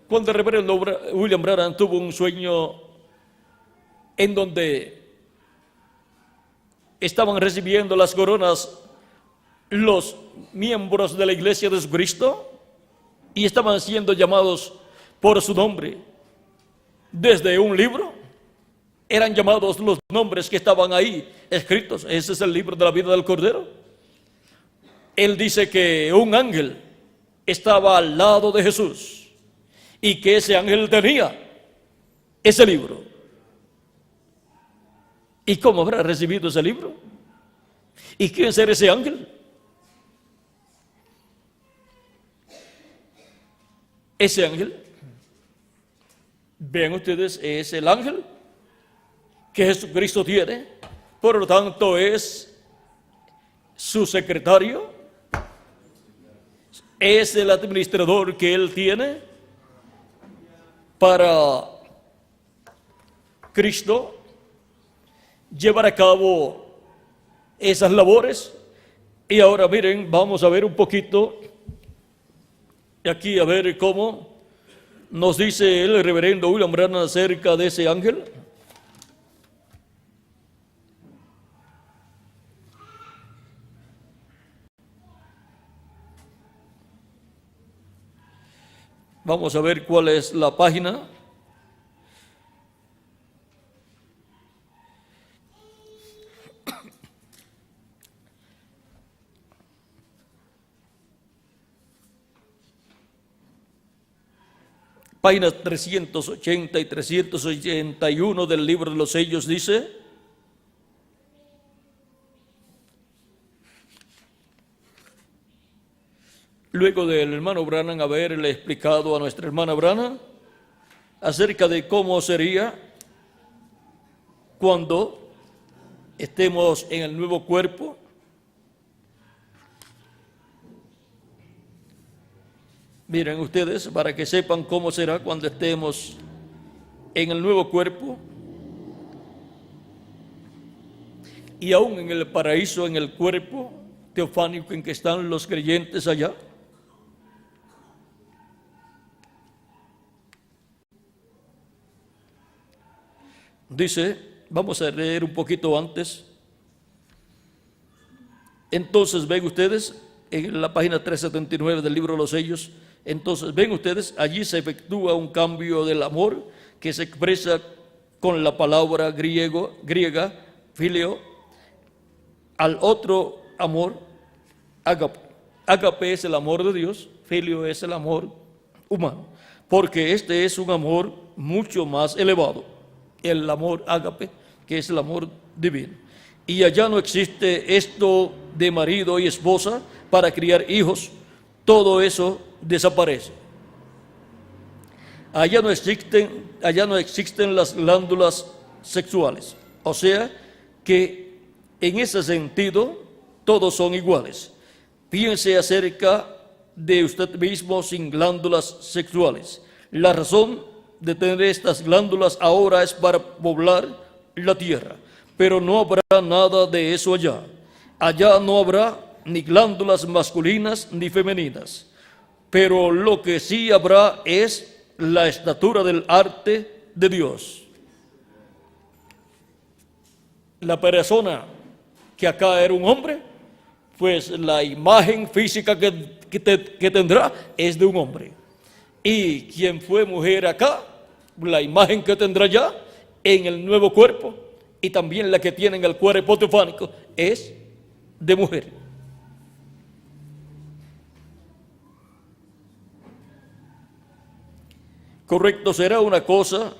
Speaker 1: Cuando el reverendo William Branham tuvo un sueño en donde estaban recibiendo las coronas los miembros de la iglesia de Jesucristo y estaban siendo llamados por su nombre desde un libro, eran llamados los nombres que estaban ahí escritos. Ese es el libro de la vida del Cordero. Él dice que un ángel estaba al lado de Jesús y que ese ángel tenía ese libro. ¿Y cómo habrá recibido ese libro? ¿Y quién será ese ángel? Ese ángel, vean ustedes, es el ángel que Jesucristo tiene, por lo tanto es su secretario, es el administrador que él tiene para Cristo llevar a cabo esas labores. Y ahora miren, vamos a ver un poquito aquí, a ver cómo nos dice el reverendo William Branham acerca de ese ángel. Vamos a ver cuál es la página. Páginas 380 y 381 del libro de los sellos dice: luego del hermano Branham haberle explicado a nuestra hermana Branham acerca de cómo sería cuando estemos en el nuevo cuerpo, miren ustedes, para que sepan cómo será cuando estemos en el nuevo cuerpo y aún en el paraíso, en el cuerpo teofánico en que están los creyentes allá. Dice, vamos a leer un poquito antes. Entonces ven ustedes, en la página 379 del libro de los sellos, entonces ven ustedes, allí se efectúa un cambio del amor que se expresa con la palabra griega, filio, al otro amor, ágape. Ágape es el amor de Dios, filio es el amor humano, porque este es un amor mucho más elevado, el amor ágape, que es el amor divino. Y allá no existe esto de marido y esposa para criar hijos, todo eso desaparece. Allá no existen las glándulas sexuales, o sea que en ese sentido todos son iguales. Piense acerca de usted mismo sin glándulas sexuales. La razón de tener estas glándulas ahora es para poblar la tierra, pero no habrá nada de eso allá. Allá no habrá ni glándulas masculinas ni femeninas, pero lo que sí habrá es la estatura del arte de Dios. La persona que acá era un hombre, pues la imagen física que tendrá es de un hombre. Y quien fue mujer acá, la imagen que tendrá ya en el nuevo cuerpo y también la que tiene en el cuerpo teofánico es de mujer. Correcto, será una cosa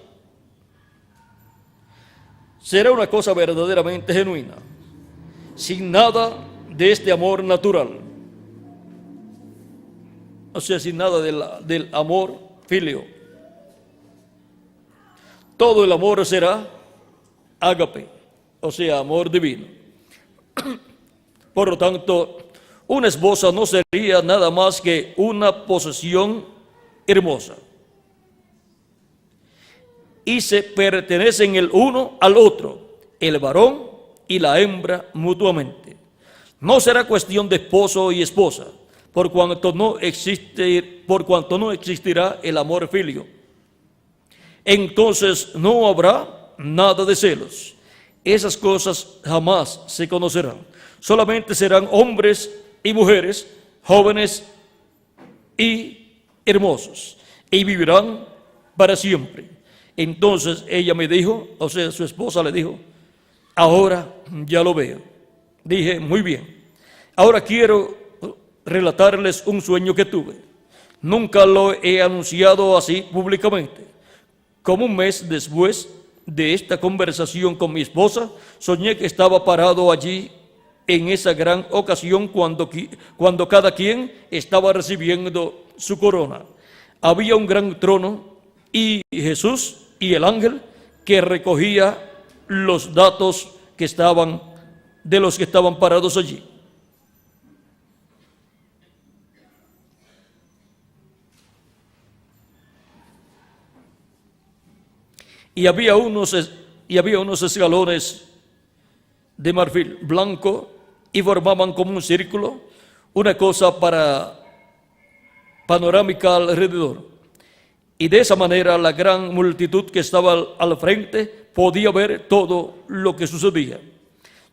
Speaker 1: verdaderamente genuina, sin nada de este amor natural, o sea, sin nada del amor filio. Todo el amor será ágape, o sea, amor divino. Por lo tanto, una esposa no sería nada más que una posesión hermosa. Y se pertenecen el uno al otro, el varón y la hembra mutuamente. No será cuestión de esposo y esposa, por cuanto no existirá el amor filio. Entonces no habrá nada de celos. Esas cosas jamás se conocerán. Solamente serán hombres y mujeres, jóvenes y hermosos, y vivirán para siempre. Entonces ella me dijo, o sea, su esposa le dijo, ahora ya lo veo. Dije, muy bien. Ahora quiero relatarles un sueño que tuve. Nunca lo he anunciado así públicamente. Como un mes después de esta conversación con mi esposa, soñé que estaba parado allí en esa gran ocasión cuando cada quien estaba recibiendo su corona. Había un gran trono y Jesús y el ángel que recogía los datos que estaban de los que estaban parados allí. Y había unos escalones de marfil blanco y formaban como un círculo, una cosa panorámica alrededor. Y de esa manera la gran multitud que estaba al frente podía ver todo lo que sucedía.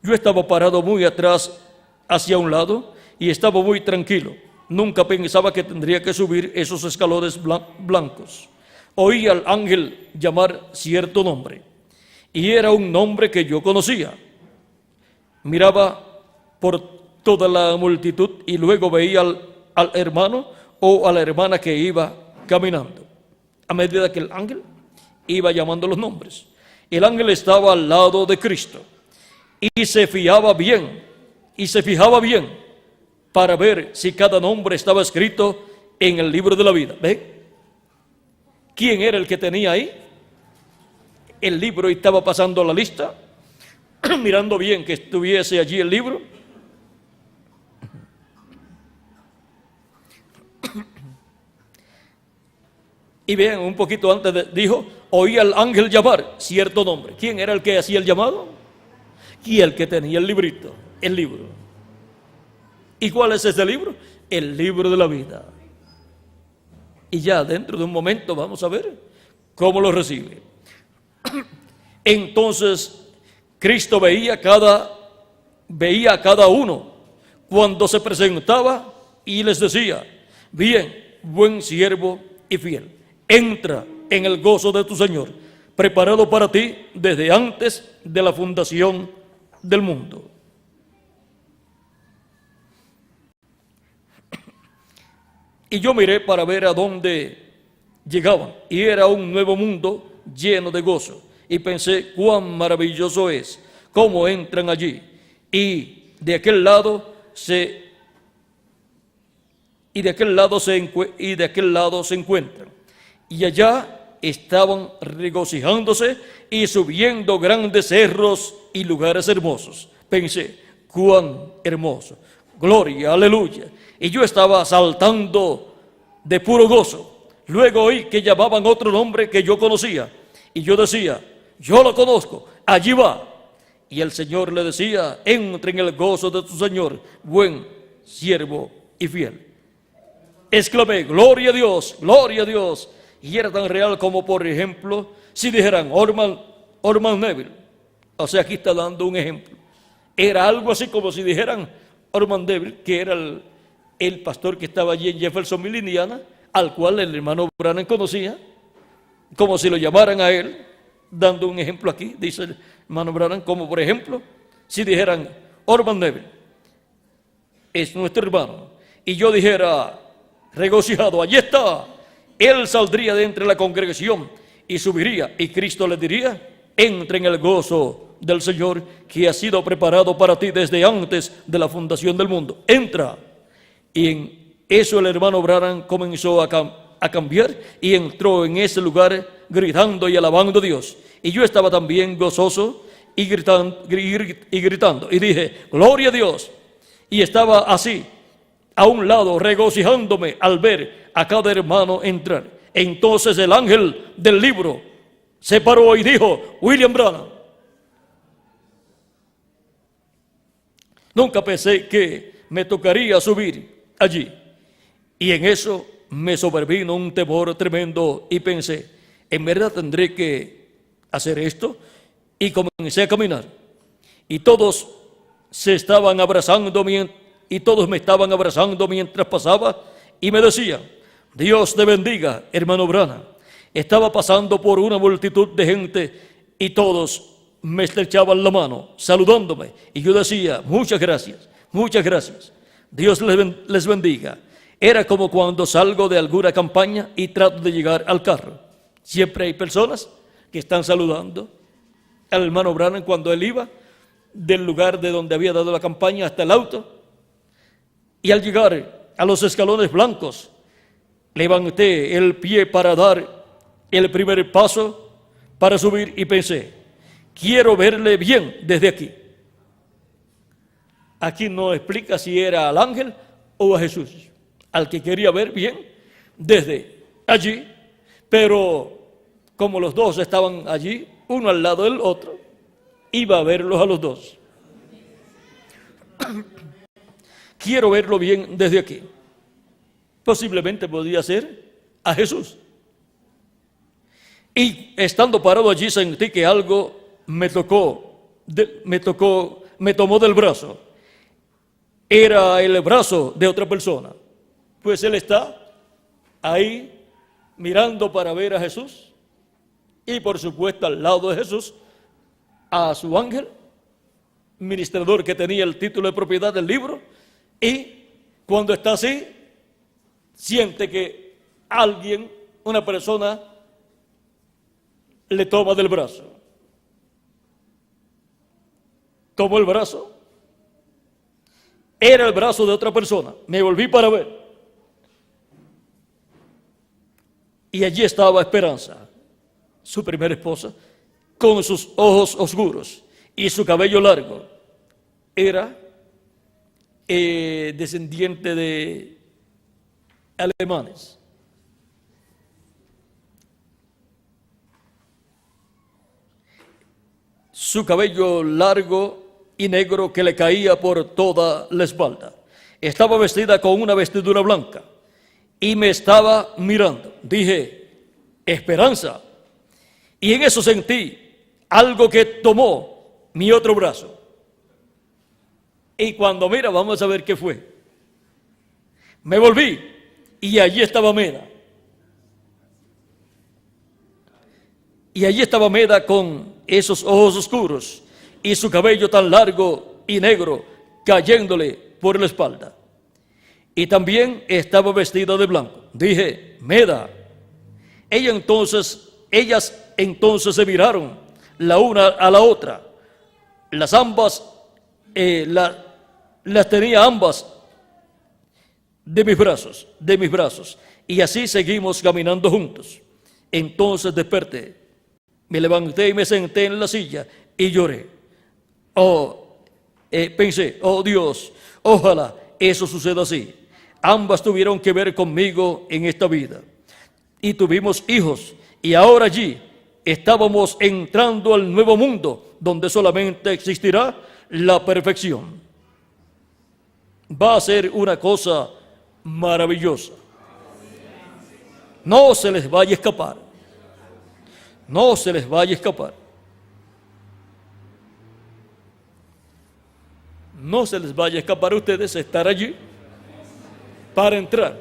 Speaker 1: Yo estaba parado muy atrás hacia un lado y estaba muy tranquilo. Nunca pensaba que tendría que subir esos escalones blancos. Oí al ángel llamar cierto nombre y era un nombre que yo conocía. Miraba por toda la multitud y luego veía al hermano o a la hermana que iba caminando. A medida que el ángel iba llamando los nombres, el ángel estaba al lado de Cristo y se fijaba bien para ver si cada nombre estaba escrito en el libro de la vida. ¿Ve? ¿Quién era el que tenía ahí el libro y estaba pasando la lista, mirando bien que estuviese allí el libro? Y vean, un poquito antes dijo, oí al ángel llamar cierto nombre. ¿Quién era el que hacía el llamado? Y el que tenía el librito, el libro. ¿Y cuál es ese libro? El libro de la vida. Y ya dentro de un momento vamos a ver cómo lo recibe. Entonces Cristo veía a cada uno cuando se presentaba y les decía, bien, buen siervo y fiel, entra en el gozo de tu Señor, preparado para ti desde antes de la fundación del mundo. Y yo miré para ver a dónde llegaban, y era un nuevo mundo lleno de gozo. Y pensé, cuán maravilloso es, cómo entran allí. Y de aquel lado se encuentran. Y allá estaban regocijándose y subiendo grandes cerros y lugares hermosos. Pensé, cuán hermoso. Gloria, aleluya. Y yo estaba saltando de puro gozo. Luego oí que llamaban otro nombre que yo conocía. Y yo decía, yo lo conozco, allí va. Y el Señor le decía, entre en el gozo de tu Señor, buen siervo y fiel. Exclamé, gloria a Dios, gloria a Dios. Y era tan real como, por ejemplo, si dijeran Orman Neville. O sea, aquí está dando un ejemplo. Era algo así como si dijeran Orman Neville, que era el pastor que estaba allí en Jeffersonville, Indiana, al cual el hermano Branham conocía, como si lo llamaran a él, dando un ejemplo aquí, dice el hermano Branham, como por ejemplo, si dijeran Orman Neville, es nuestro hermano, y yo dijera, regocijado, allí está, él saldría de entre la congregación y subiría, y Cristo le diría, entra en el gozo del Señor que ha sido preparado para ti desde antes de la fundación del mundo. Entra. Y en eso el hermano Branham comenzó a cambiar y entró en ese lugar gritando y alabando a Dios. Y yo estaba también gozoso y gritando. Y dije, gloria a Dios. Y estaba así, a un lado, regocijándome al ver a cada hermano entrar. Entonces el ángel del libro se paró y dijo, William Branham, nunca pensé que me tocaría subir allí. Y en eso me sobrevino un temor tremendo y pensé, ¿en verdad tendré que hacer esto? Y comencé a caminar. Y todos se estaban abrazando y todos me estaban abrazando mientras pasaba y me decían, Dios te bendiga, hermano Branham. Estaba pasando por una multitud de gente y todos me estrechaban la mano, saludándome. Y yo decía, muchas gracias, Dios les bendiga. Era como cuando salgo de alguna campaña y trato de llegar al carro. Siempre hay personas que están saludando al hermano Branham cuando él iba del lugar de donde había dado la campaña hasta el auto. Y al llegar a los escalones blancos, levanté el pie para dar el primer paso para subir y pensé, quiero verle bien desde aquí. Aquí no explica si era al ángel o a Jesús, al que quería ver bien desde allí, pero como los dos estaban allí, uno al lado del otro, iba a verlos a los dos. Quiero verlo bien desde aquí. Posiblemente podría ser a Jesús. Y estando parado allí sentí que algo me tomó del brazo. Era el brazo de otra persona. Pues él está ahí mirando para ver a Jesús. Y por supuesto al lado de Jesús, a su ángel, ministrador que tenía el título de propiedad del libro. Y cuando está así, siente que alguien, una persona, le toma del brazo. Tomó el brazo. Era el brazo de otra persona. Me volví para ver. Y allí estaba Esperanza, su primera esposa, con sus ojos oscuros y su cabello largo. Era descendiente de alemanes. Su cabello largo y negro que le caía por toda la espalda. Estaba vestida con una vestidura blanca y me estaba mirando. Dije, Esperanza. Y en eso sentí algo que tomó mi otro brazo. Y cuando mira, vamos a ver qué fue. Me volví y allí estaba Meda. Y allí estaba Meda con esos ojos oscuros y su cabello tan largo y negro cayéndole por la espalda. Y también estaba vestida de blanco. Dije, Meda. Ellas entonces se miraron la una a la otra. Las ambas, las tenía ambas de mis brazos. Y así seguimos caminando juntos. Entonces desperté, me levanté y me senté en la silla y lloré. Pensé, oh Dios, ojalá eso suceda así. Ambas tuvieron que ver conmigo en esta vida. Y tuvimos hijos. Y ahora allí estábamos entrando al nuevo mundo, donde solamente existirá la perfección. Va a ser una cosa maravillosa. No se les vaya a escapar. No se les vaya a escapar. No se les vaya a escapar a ustedes estar allí para entrar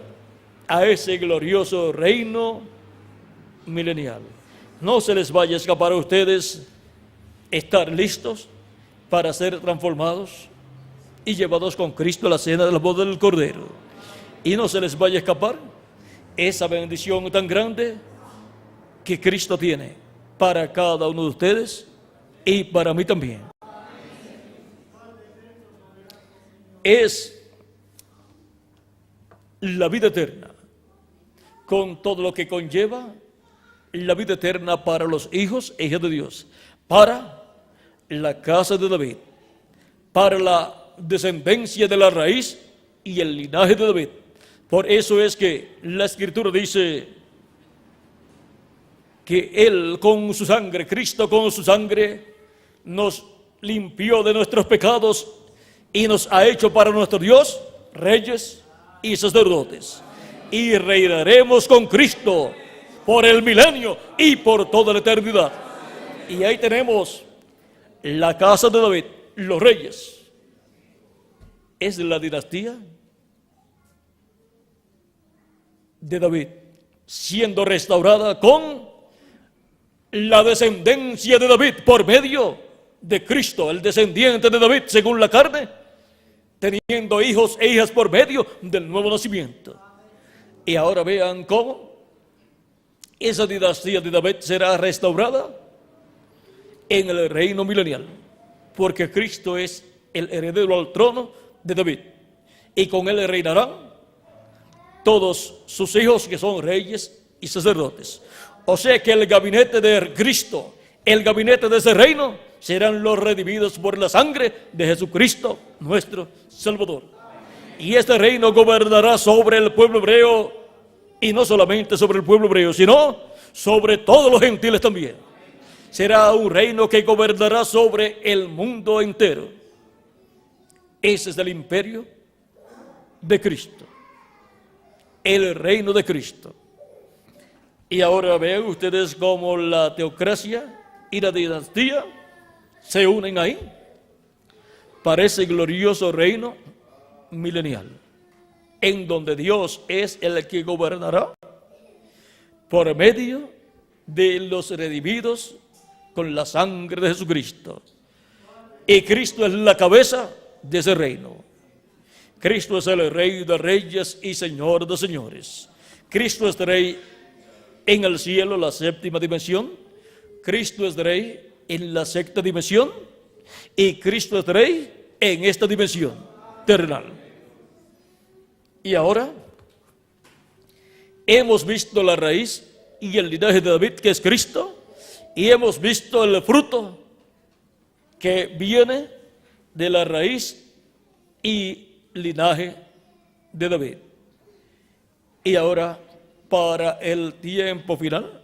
Speaker 1: a ese glorioso reino milenial. No se les vaya a escapar a ustedes estar listos para ser transformados y llevados con Cristo a la cena de la boda del Cordero. Y no se les vaya a escapar esa bendición tan grande que Cristo tiene para cada uno de ustedes y para mí también. Es la vida eterna, con todo lo que conlleva la vida eterna para los hijos e hijas de Dios, para la casa de David, para la descendencia de la raíz y el linaje de David. Por eso es que la Escritura dice que Él con su sangre, Cristo con su sangre, nos limpió de nuestros pecados y nos ha hecho para nuestro Dios reyes y sacerdotes. Y reinaremos con Cristo por el milenio y por toda la eternidad. Y ahí tenemos la casa de David, los reyes. Es la dinastía de David, siendo restaurada con la descendencia de David por medio de Cristo, el descendiente de David según la carne, teniendo hijos e hijas por medio del nuevo nacimiento. Y ahora vean cómo esa dinastía de David será restaurada en el reino milenial, porque Cristo es el heredero al trono de David, y con él reinarán todos sus hijos que son reyes y sacerdotes. O sea que el gabinete de Cristo, el gabinete de ese reino, serán los redimidos por la sangre de Jesucristo, nuestro Salvador. Y este reino gobernará sobre el pueblo hebreo, y no solamente sobre el pueblo hebreo, sino sobre todos los gentiles también. Será un reino que gobernará sobre el mundo entero. Ese es el imperio de Cristo, el reino de Cristo. Y ahora vean ustedes cómo la teocracia y la dinastía se unen ahí para ese glorioso reino milenial, en donde Dios es el que gobernará por medio de los redimidos con la sangre de Jesucristo. Y Cristo es la cabeza de ese reino. Cristo es el Rey de reyes y Señor de señores. Cristo es Rey en el cielo, la séptima dimensión. Cristo es Rey en la sexta dimensión. Y Cristo es Rey en esta dimensión terrenal. Y ahora hemos visto la raíz y el linaje de David, que es Cristo, y hemos visto el fruto que viene de la raíz y linaje de David. Y ahora, para el tiempo final,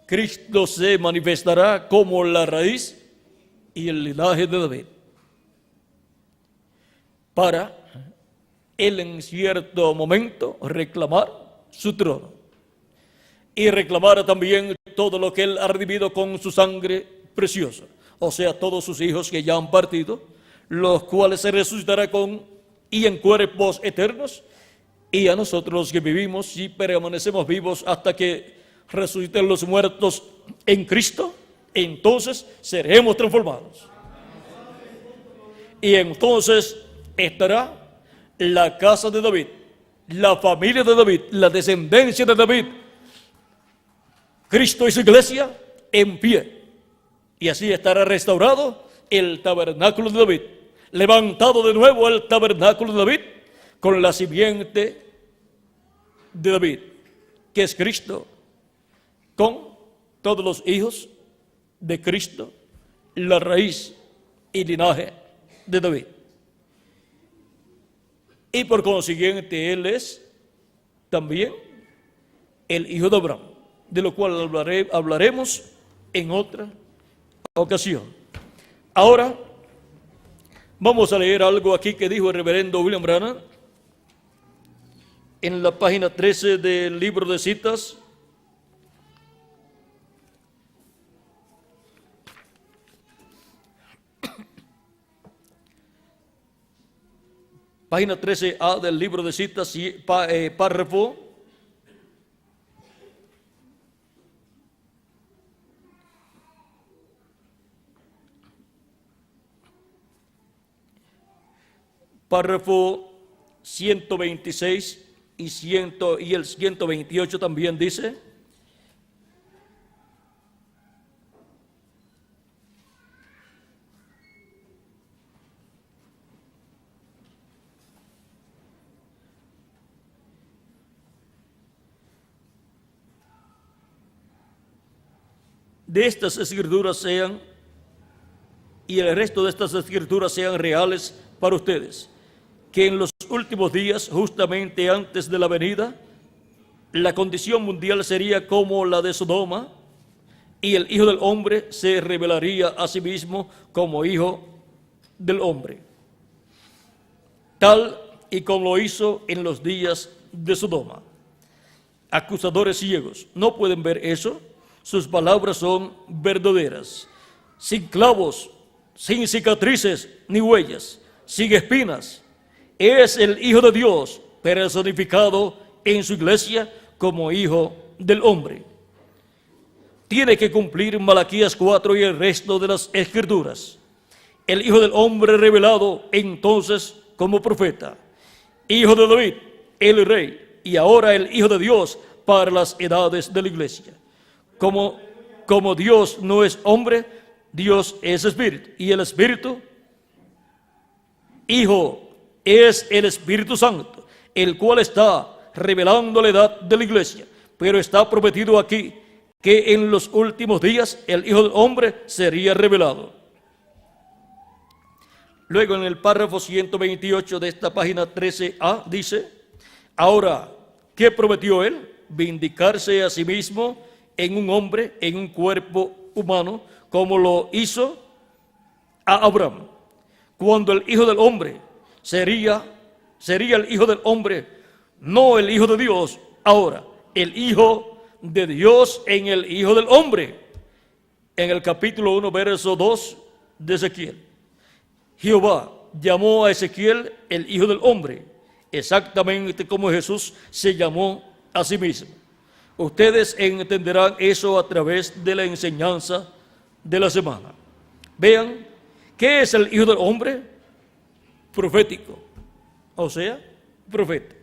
Speaker 1: Cristo se manifestará como la raíz y el linaje de David, para él en cierto momento reclamar su trono y reclamar también todo lo que él ha redimido con su sangre preciosa, o sea, todos sus hijos que ya han partido, los cuales se resucitará con y en cuerpos eternos, y a nosotros los que vivimos y permanecemos vivos hasta que resuciten los muertos en Cristo, entonces seremos transformados. Y entonces estará la casa de David, la familia de David, la descendencia de David, Cristo y su iglesia en pie. Y así estará restaurado el tabernáculo de David, levantado de nuevo el tabernáculo de David con la simiente de David, que es Cristo, con todos los hijos de Cristo, la raíz y linaje de David. Y por consiguiente él es también el hijo de Abraham, de lo cual hablaremos en otra ocasión. Ahora vamos a leer algo aquí que dijo el reverendo William Branham en la página 13 del libro de citas. Página 13A del libro de citas, párrafo párrafo 126 y el 128 también dice: de estas escrituras sean y el resto de estas escrituras sean reales para ustedes, que en los últimos días, justamente antes de la venida, la condición mundial sería como la de Sodoma, y el Hijo del Hombre se revelaría a sí mismo como Hijo del Hombre, tal y como lo hizo en los días de Sodoma. Acusadores ciegos, ¿no pueden ver eso? Sus palabras son verdaderas, sin clavos, sin cicatrices ni huellas, sin espinas. Es el Hijo de Dios personificado en su iglesia como Hijo del Hombre. Tiene que cumplir Malaquías 4 y el resto de las Escrituras. El Hijo del Hombre revelado entonces como profeta, Hijo de David, el Rey, y ahora el Hijo de Dios para las edades de la iglesia. Como Dios no es hombre, Dios es Espíritu, y el Espíritu, Hijo, es el Espíritu Santo, el cual está revelando la edad de la iglesia, pero está prometido aquí que en los últimos días el Hijo del Hombre sería revelado. Luego en el párrafo 128 de esta página 13a dice: ahora, ¿qué prometió él? Vindicarse a sí mismo en un hombre, en un cuerpo humano, como lo hizo a Abraham. Cuando el Hijo del Hombre sería el Hijo del Hombre, no el Hijo de Dios, ahora el Hijo de Dios en el Hijo del Hombre. En el capítulo 1, verso 2 de Ezequiel, Jehová llamó a Ezequiel el Hijo del Hombre, exactamente como Jesús se llamó a sí mismo. Ustedes entenderán eso a través de la enseñanza de la semana. Vean, ¿qué es el Hijo del Hombre? Profético, o sea, profeta.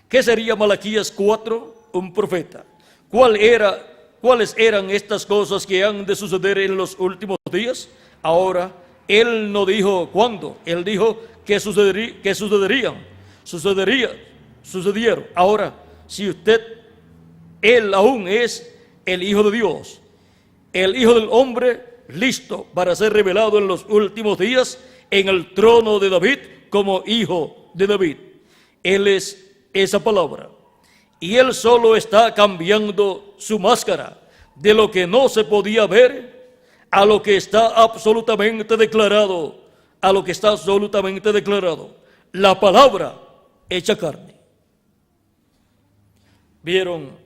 Speaker 1: ¿Qué sería Malaquías 4? Un profeta. ¿Cuáles eran estas cosas que han de suceder en los últimos días? Ahora, él no dijo cuándo, él dijo que sucederían. Sucedieron. Ahora, si él aún es el Hijo de Dios, el Hijo del Hombre, listo para ser revelado en los últimos días en el trono de David como Hijo de David. Él es esa palabra. Y él solo está cambiando su máscara de lo que no se podía ver a lo que está absolutamente declarado, la palabra hecha carne. ¿Vieron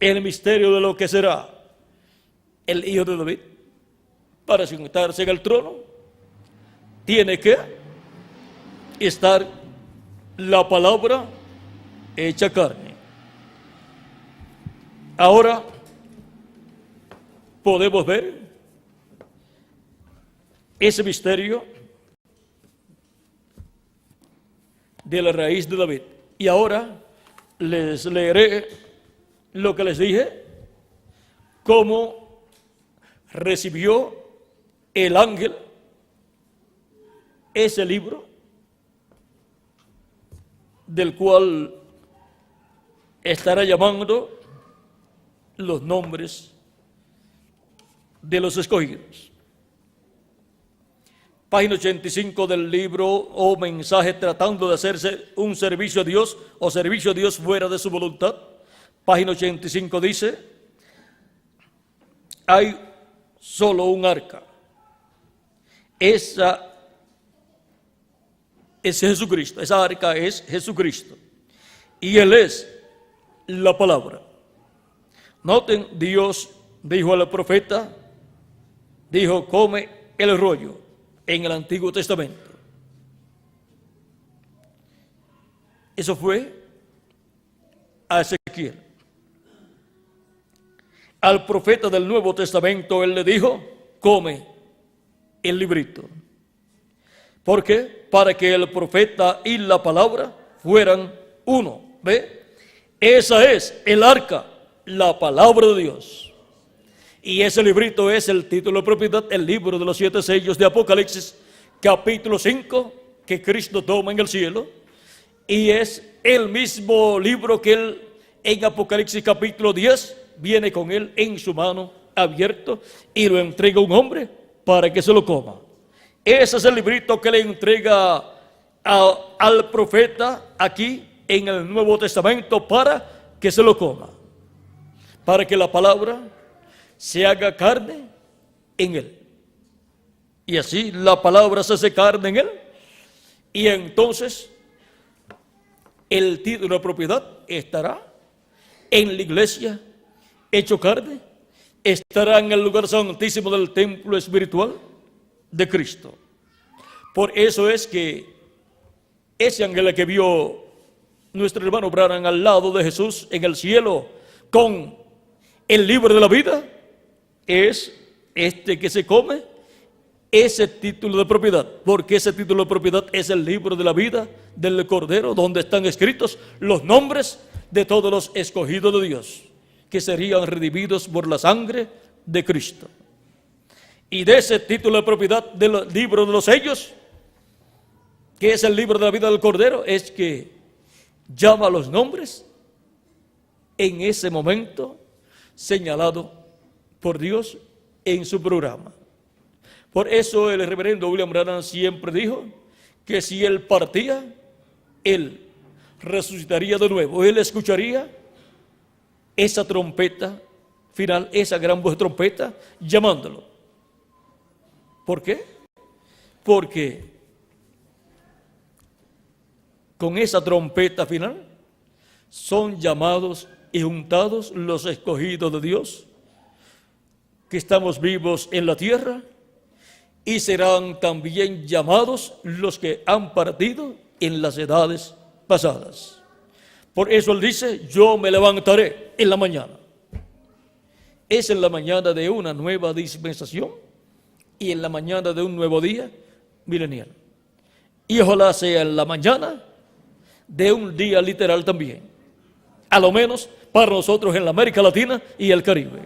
Speaker 1: el misterio de lo que será el Hijo de David? Para sentarse en el trono, tiene que estar la palabra hecha carne. Ahora podemos ver ese misterio de la raíz de David. Y ahora les leeré lo que les dije, cómo recibió el ángel ese libro, del cual estará llamando los nombres de los escogidos. Página 85 del libro o mensaje tratando de hacerse un servicio a Dios o servicio a Dios fuera de su voluntad. Página 85 dice: hay solo un arca. Esa es Jesucristo. Esa arca es Jesucristo. Y Él es la palabra. Noten, Dios dijo al profeta, dijo: come el rollo, en el Antiguo Testamento. Eso fue a Ezequiel. Al profeta del Nuevo Testamento él le dijo: come el librito. ¿Por qué? Para que el profeta y la palabra fueran uno. ¿Ve? Esa es el arca, la palabra de Dios. Y ese librito es el título de propiedad, el libro de los 7 sellos de Apocalipsis, capítulo 5, que Cristo toma en el cielo. Y es el mismo libro que él en Apocalipsis capítulo 10 viene con él en su mano abierto y lo entrega a un hombre para que se lo coma. Ese es el librito que le entrega al profeta aquí en el Nuevo Testamento para que se lo coma, para que la palabra se haga carne en él. Y así la palabra se hace carne en él, y entonces el título de propiedad estará en la iglesia hecho carne, estará en el lugar santísimo del templo espiritual de Cristo. Por eso es que ese ángel que vio nuestro hermano Branham al lado de Jesús en el cielo con el libro de la vida, es este que se come ese título de propiedad, porque ese título de propiedad es el libro de la vida del Cordero, donde están escritos los nombres de todos los escogidos de Dios, que serían redimidos por la sangre de Cristo. Y de ese título de propiedad del libro de los sellos, que es el libro de la vida del Cordero, es que llama los nombres en ese momento señalado por Dios en su programa. Por eso el reverendo William Branham siempre dijo que si él partía, él resucitaría de nuevo. Él escucharía esa trompeta final, esa gran voz de trompeta, llamándolo. ¿Por qué? Porque con esa trompeta final son llamados y juntados los escogidos de Dios, que estamos vivos en la tierra, y serán también llamados los que han partido en las edades pasadas. Por eso él dice, yo me levantaré en la mañana. Es en la mañana de una nueva dispensación y en la mañana de un nuevo día milenial. Y ojalá sea en la mañana de un día literal también, a lo menos para nosotros en la América Latina y el Caribe.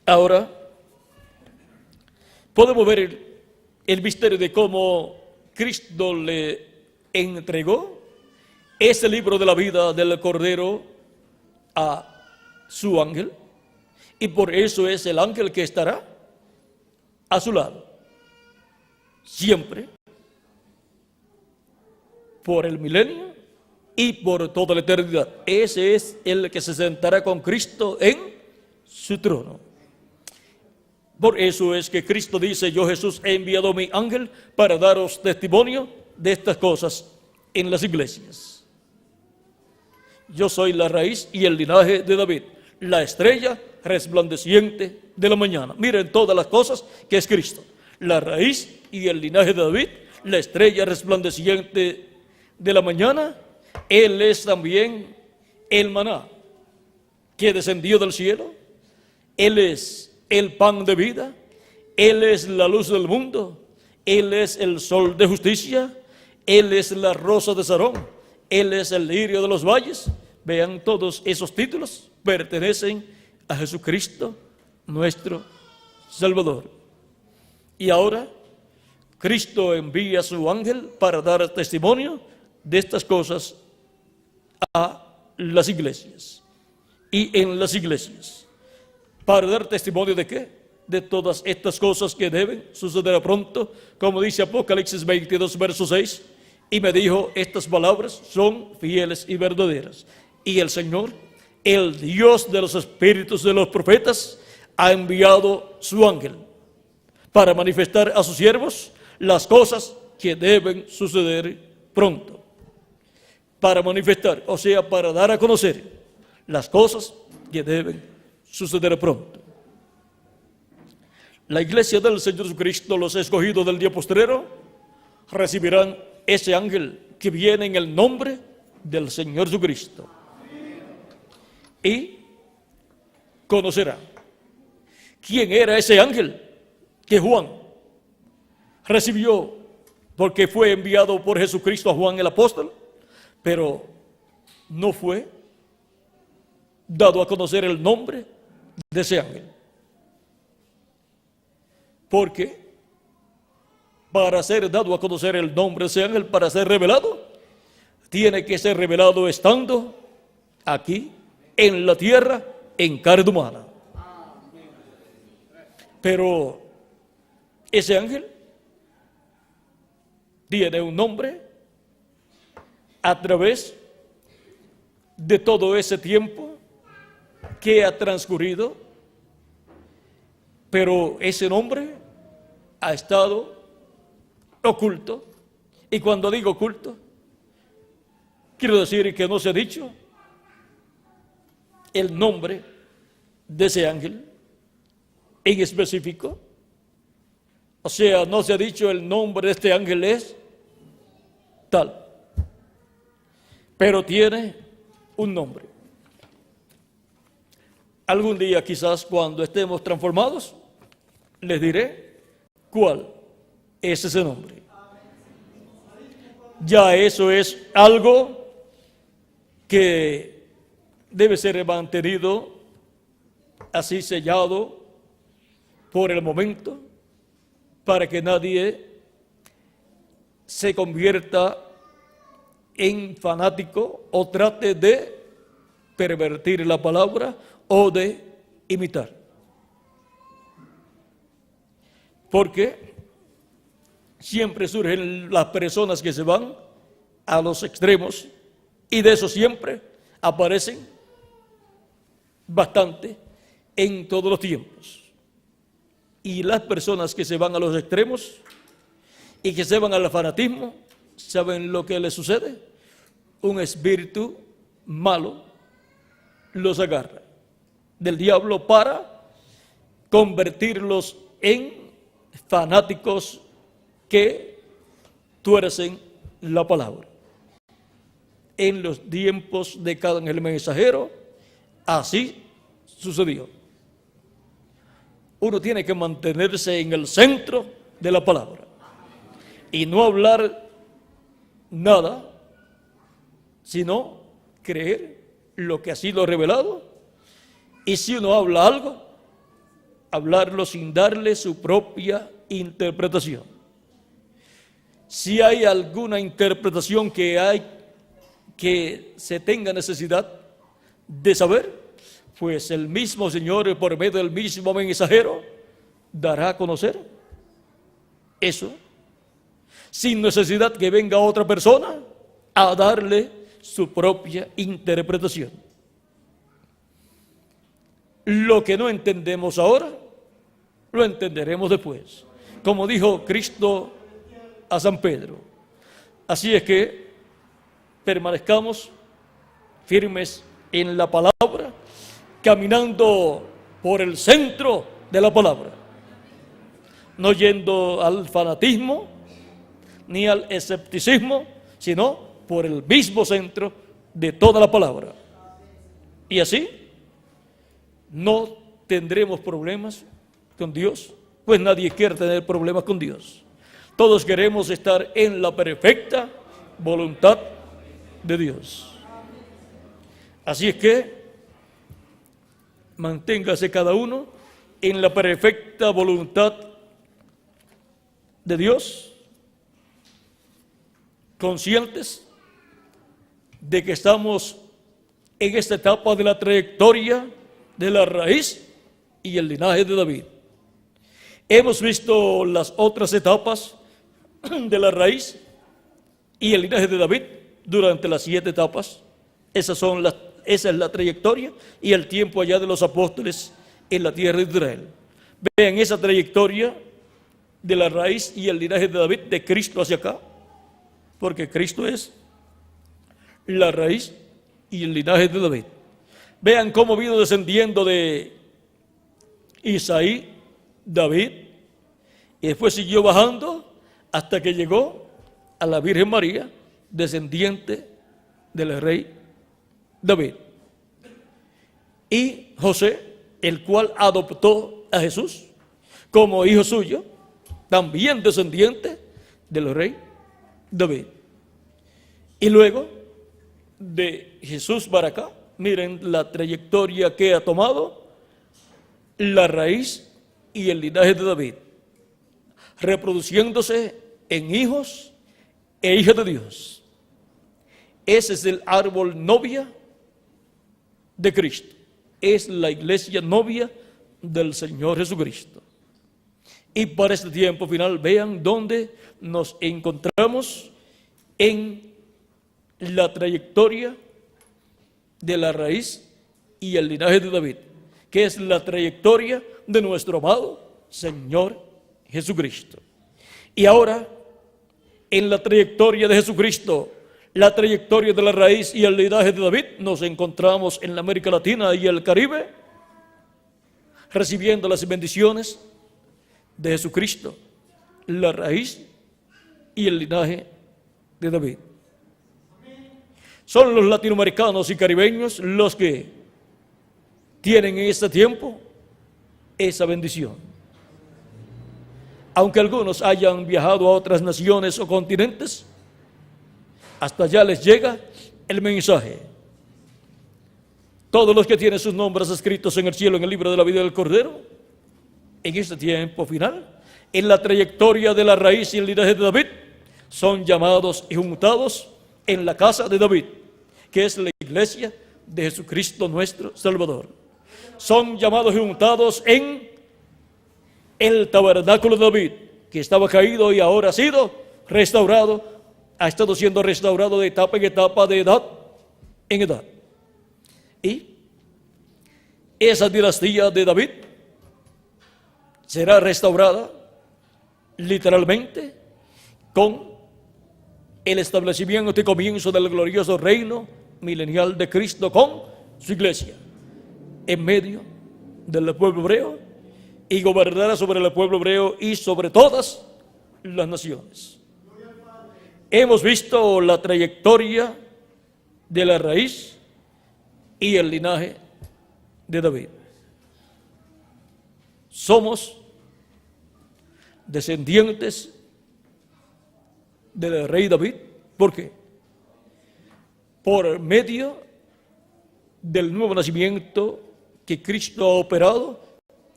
Speaker 1: Ahora podemos ver el misterio de cómo Cristo le entregó ese libro de la vida del Cordero a su ángel, y por eso es el ángel que estará a su lado siempre, por el milenio y por toda la eternidad. Ese es el que se sentará con Cristo en su trono. Por eso es que Cristo dice, yo Jesús he enviado mi ángel para daros testimonio de estas cosas en las iglesias. Yo soy la raíz y el linaje de David, la estrella resplandeciente de la mañana. Miren todas las cosas que es Cristo: la raíz y el linaje de David, la estrella resplandeciente de la mañana. Él es también el maná que descendió del cielo. Él es el pan de vida, Él es la luz del mundo, Él es el sol de justicia, Él es la rosa de Sarón, Él es el lirio de los valles. Vean, todos esos títulos pertenecen a Jesucristo, nuestro Salvador. Y ahora Cristo envía a su ángel para dar testimonio de estas cosas a las iglesias. Y en las iglesias, ¿para dar testimonio de qué? De todas estas cosas que deben suceder pronto, como dice Apocalipsis 22, verso 6, y me dijo, estas palabras son fieles y verdaderas. Y el Señor, el Dios de los espíritus de los profetas, ha enviado su ángel para manifestar a sus siervos las cosas que deben suceder pronto. Para manifestar, o sea, para dar a conocer las cosas que deben sucederá pronto. La iglesia del Señor Jesucristo, los escogidos del día postrero, recibirán ese ángel que viene en el nombre del Señor Jesucristo. Y conocerán quién era ese ángel que Juan recibió, porque fue enviado por Jesucristo a Juan el apóstol, pero no fue dado a conocer el nombre de ese ángel. Porque para ser dado a conocer el nombre de ese ángel, para ser revelado, tiene que ser revelado estando aquí en la tierra en carne humana. Pero ese ángel tiene un nombre a través de todo ese tiempo que ha transcurrido, pero ese nombre ha estado oculto. Y cuando digo oculto, quiero decir que no se ha dicho el nombre de ese ángel en específico. O sea, no se ha dicho el nombre de este ángel es tal, pero tiene un nombre. Algún día quizás cuando estemos transformados, les diré cuál es ese nombre. Ya eso es algo que debe ser mantenido así sellado por el momento, para que nadie se convierta en fanático o trate de pervertir la palabra o de imitar. Porque siempre surgen las personas que se van a los extremos, y de eso siempre aparecen bastante en todos los tiempos. Y las personas que se van a los extremos y que se van al fanatismo, ¿saben lo que les sucede? Un espíritu malo los agarra del diablo para convertirlos en fanáticos que tuercen la palabra. En los tiempos de cada ángel mensajero, así sucedió. Uno tiene que mantenerse en el centro de la palabra y no hablar nada, sino creer lo que ha sido revelado. Y si uno habla algo, hablarlo sin darle su propia interpretación. Si hay alguna interpretación que se tenga necesidad de saber, pues el mismo Señor, por medio del mismo mensajero, dará a conocer eso, sin necesidad que venga otra persona a darle su propia interpretación. Lo que no entendemos ahora, lo entenderemos después, como dijo Cristo a San Pedro. Así es que permanezcamos firmes en la palabra, caminando por el centro de la palabra, no yendo al fanatismo ni al escepticismo, sino por el mismo centro de toda la palabra. Y así no tendremos problemas con Dios, pues nadie quiere tener problemas con Dios. Todos queremos estar en la perfecta voluntad de Dios. Así es que manténgase cada uno en la perfecta voluntad de Dios, conscientes de que estamos en esta etapa de la trayectoria de la raíz y el linaje de David. Hemos visto las otras etapas de la raíz y el linaje de David durante las 7 etapas. Esa es la trayectoria y el tiempo allá de los apóstoles en la tierra de Israel. Vean esa trayectoria de la raíz y el linaje de David, de Cristo hacia acá, porque Cristo es la raíz y el linaje de David. Vean cómo vino descendiendo de Isaí, David, y después siguió bajando hasta que llegó a la Virgen María, descendiente del rey David. Y José, el cual adoptó a Jesús como hijo suyo, también descendiente del rey David. Y luego de Jesús para acá, miren la trayectoria que ha tomado la raíz y el linaje de David, reproduciéndose en hijos e hijas de Dios. Ese es el árbol novia de Cristo. Es la iglesia novia del Señor Jesucristo. Y para este tiempo final, vean dónde nos encontramos en la trayectoria de la raíz y el linaje de David, que es la trayectoria de nuestro amado Señor Jesucristo. Y ahora, en la trayectoria de Jesucristo, la trayectoria de la raíz y el linaje de David, nos encontramos en la América Latina y el Caribe, recibiendo las bendiciones de Jesucristo, la raíz y el linaje de David. Son los latinoamericanos y caribeños los que tienen en este tiempo esa bendición. Aunque algunos hayan viajado a otras naciones o continentes, hasta allá les llega el mensaje. Todos los que tienen sus nombres escritos en el cielo, en el libro de la vida del Cordero, en este tiempo final, en la trayectoria de la raíz y el linaje de David, son llamados y juntados en la casa de David, que es la iglesia de Jesucristo nuestro Salvador. Son llamados y juntados en el tabernáculo de David, que estaba caído y ahora ha sido restaurado, ha estado siendo restaurado de etapa en etapa, de edad en edad. Y esa dinastía de David será restaurada literalmente con el establecimiento y comienzo del glorioso reino milenial de Cristo con su iglesia en medio del pueblo hebreo, y gobernará sobre el pueblo hebreo y sobre todas las naciones. Hemos visto la trayectoria de la raíz y el linaje de David. Somos descendientes del rey David. ¿Por qué? Por medio del nuevo nacimiento que Cristo ha operado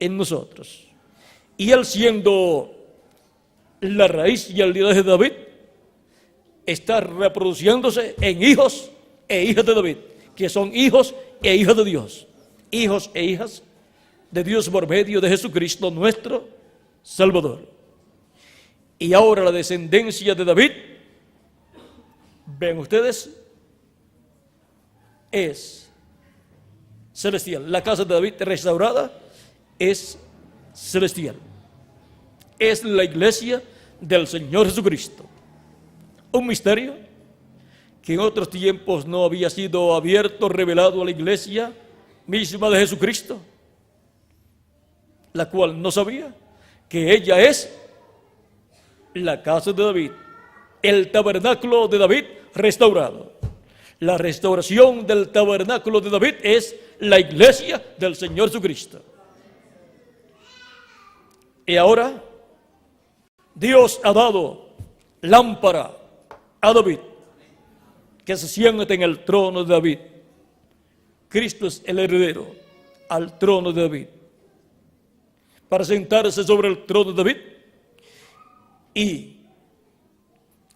Speaker 1: en nosotros. Y él, siendo la raíz y el linaje de David, está reproduciéndose en hijos e hijas de David, que son hijos e hijas de Dios, hijos e hijas de Dios por medio de Jesucristo nuestro Salvador. Y ahora la descendencia de David, ven ustedes, es celestial. La casa de David restaurada es celestial. Es la iglesia del Señor Jesucristo. Un misterio que en otros tiempos no había sido abierto, revelado a la iglesia misma de Jesucristo, la cual no sabía que ella es la casa de David, el tabernáculo de David restaurado. La restauración del tabernáculo de David es la iglesia del Señor Jesucristo. Y ahora Dios ha dado lámpara a David, que se siente en el trono de David. Cristo es el heredero al trono de David, para sentarse sobre el trono de David. Y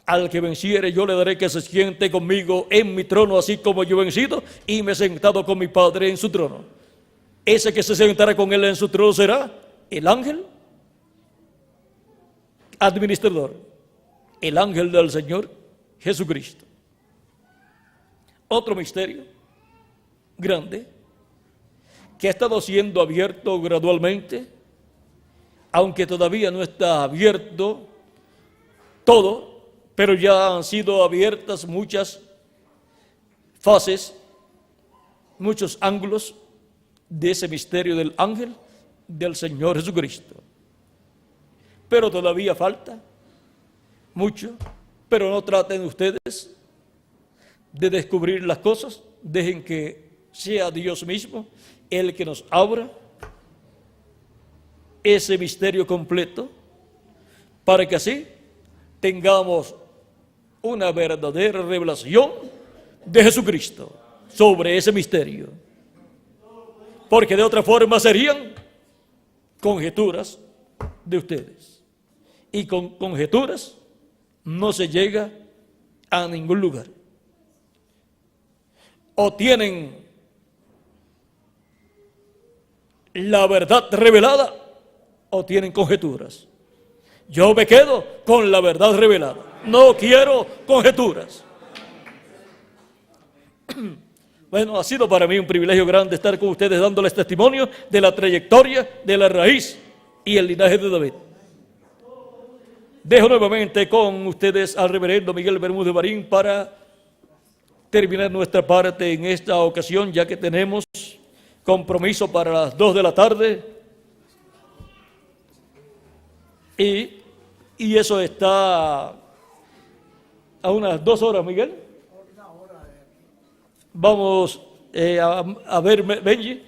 Speaker 1: al que venciere yo le daré que se siente conmigo en mi trono, así como yo he vencido y me he sentado con mi Padre en su trono. Ese que se sentará con él en su trono será el ángel administrador, el ángel del Señor Jesucristo. Otro misterio grande que ha estado siendo abierto gradualmente, aunque todavía no está abierto todo, pero ya han sido abiertas muchas fases, muchos ángulos de ese misterio del ángel del Señor Jesucristo. Pero todavía falta mucho, pero no traten ustedes de descubrir las cosas, dejen que sea Dios mismo el que nos abra ese misterio completo, para que así tengamos una verdadera revelación de Jesucristo sobre ese misterio, porque de otra forma serían conjeturas de ustedes, y con conjeturas no se llega a ningún lugar. O tienen la verdad revelada o tienen conjeturas? Yo me quedo con la verdad revelada. No quiero conjeturas. Bueno, ha sido para mí un privilegio grande estar con ustedes dándoles testimonio de la trayectoria, de la raíz y el linaje de David. Dejo nuevamente con ustedes al reverendo Miguel Bermúdez Marín para terminar nuestra parte en esta ocasión, ya que tenemos compromiso para las 2 de la tarde. Y eso está a unas 2 horas, Miguel. Vamos a ver, Benji,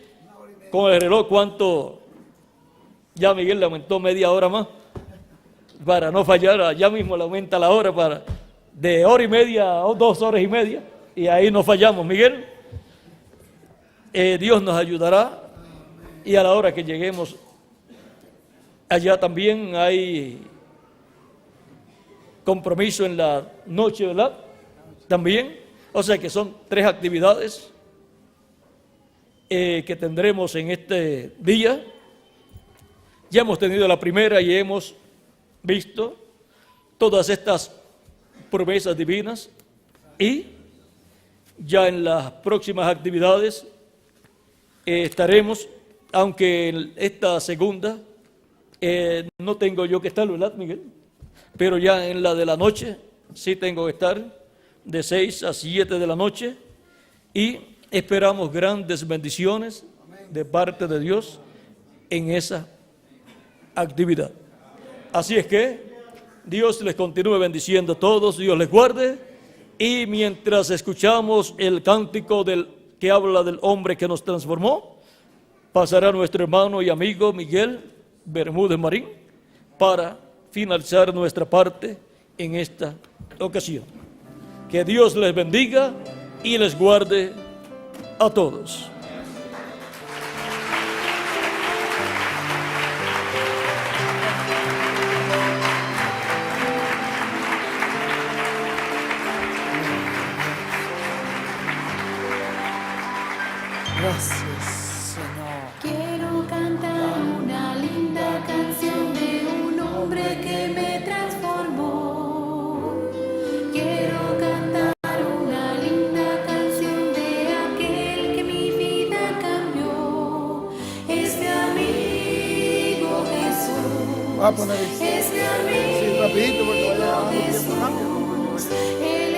Speaker 1: con el reloj cuánto. Ya Miguel le aumentó media hora más para no fallar. Ya mismo le aumenta la hora de 1 hora y media a 2 horas y media, y ahí no fallamos, Miguel. Dios nos ayudará, y a la hora que lleguemos allá también hay compromiso en la noche, ¿verdad? También. O sea que son 3 actividades que tendremos en este día. Ya hemos tenido la primera y hemos visto todas estas promesas divinas, y ya en las próximas actividades estaremos, aunque en esta segunda no tengo yo que estar, ¿verdad, Miguel? Pero ya en la de la noche sí tengo que estar, de 6 a 7 de la noche, y esperamos grandes bendiciones de parte de Dios en esa actividad. Así es que Dios les continúe bendiciendo a todos, Dios les guarde, y mientras escuchamos el cántico que habla del hombre que nos transformó, pasará nuestro hermano y amigo Miguel Bermúdez Marín para finalizar nuestra parte en esta ocasión. Que Dios les bendiga y les guarde a todos.
Speaker 2: Gracias, Señor.
Speaker 3: Quiero cantar una linda canción de un hombre que me transformó. Quiero cantar una linda canción de aquel que mi vida cambió. Es mi amigo Jesús.
Speaker 2: Voy a poner
Speaker 3: Es mi
Speaker 2: sí,
Speaker 3: amigo
Speaker 2: rapidito porque vaya a dar tiempo rápido.
Speaker 3: Jesús. Él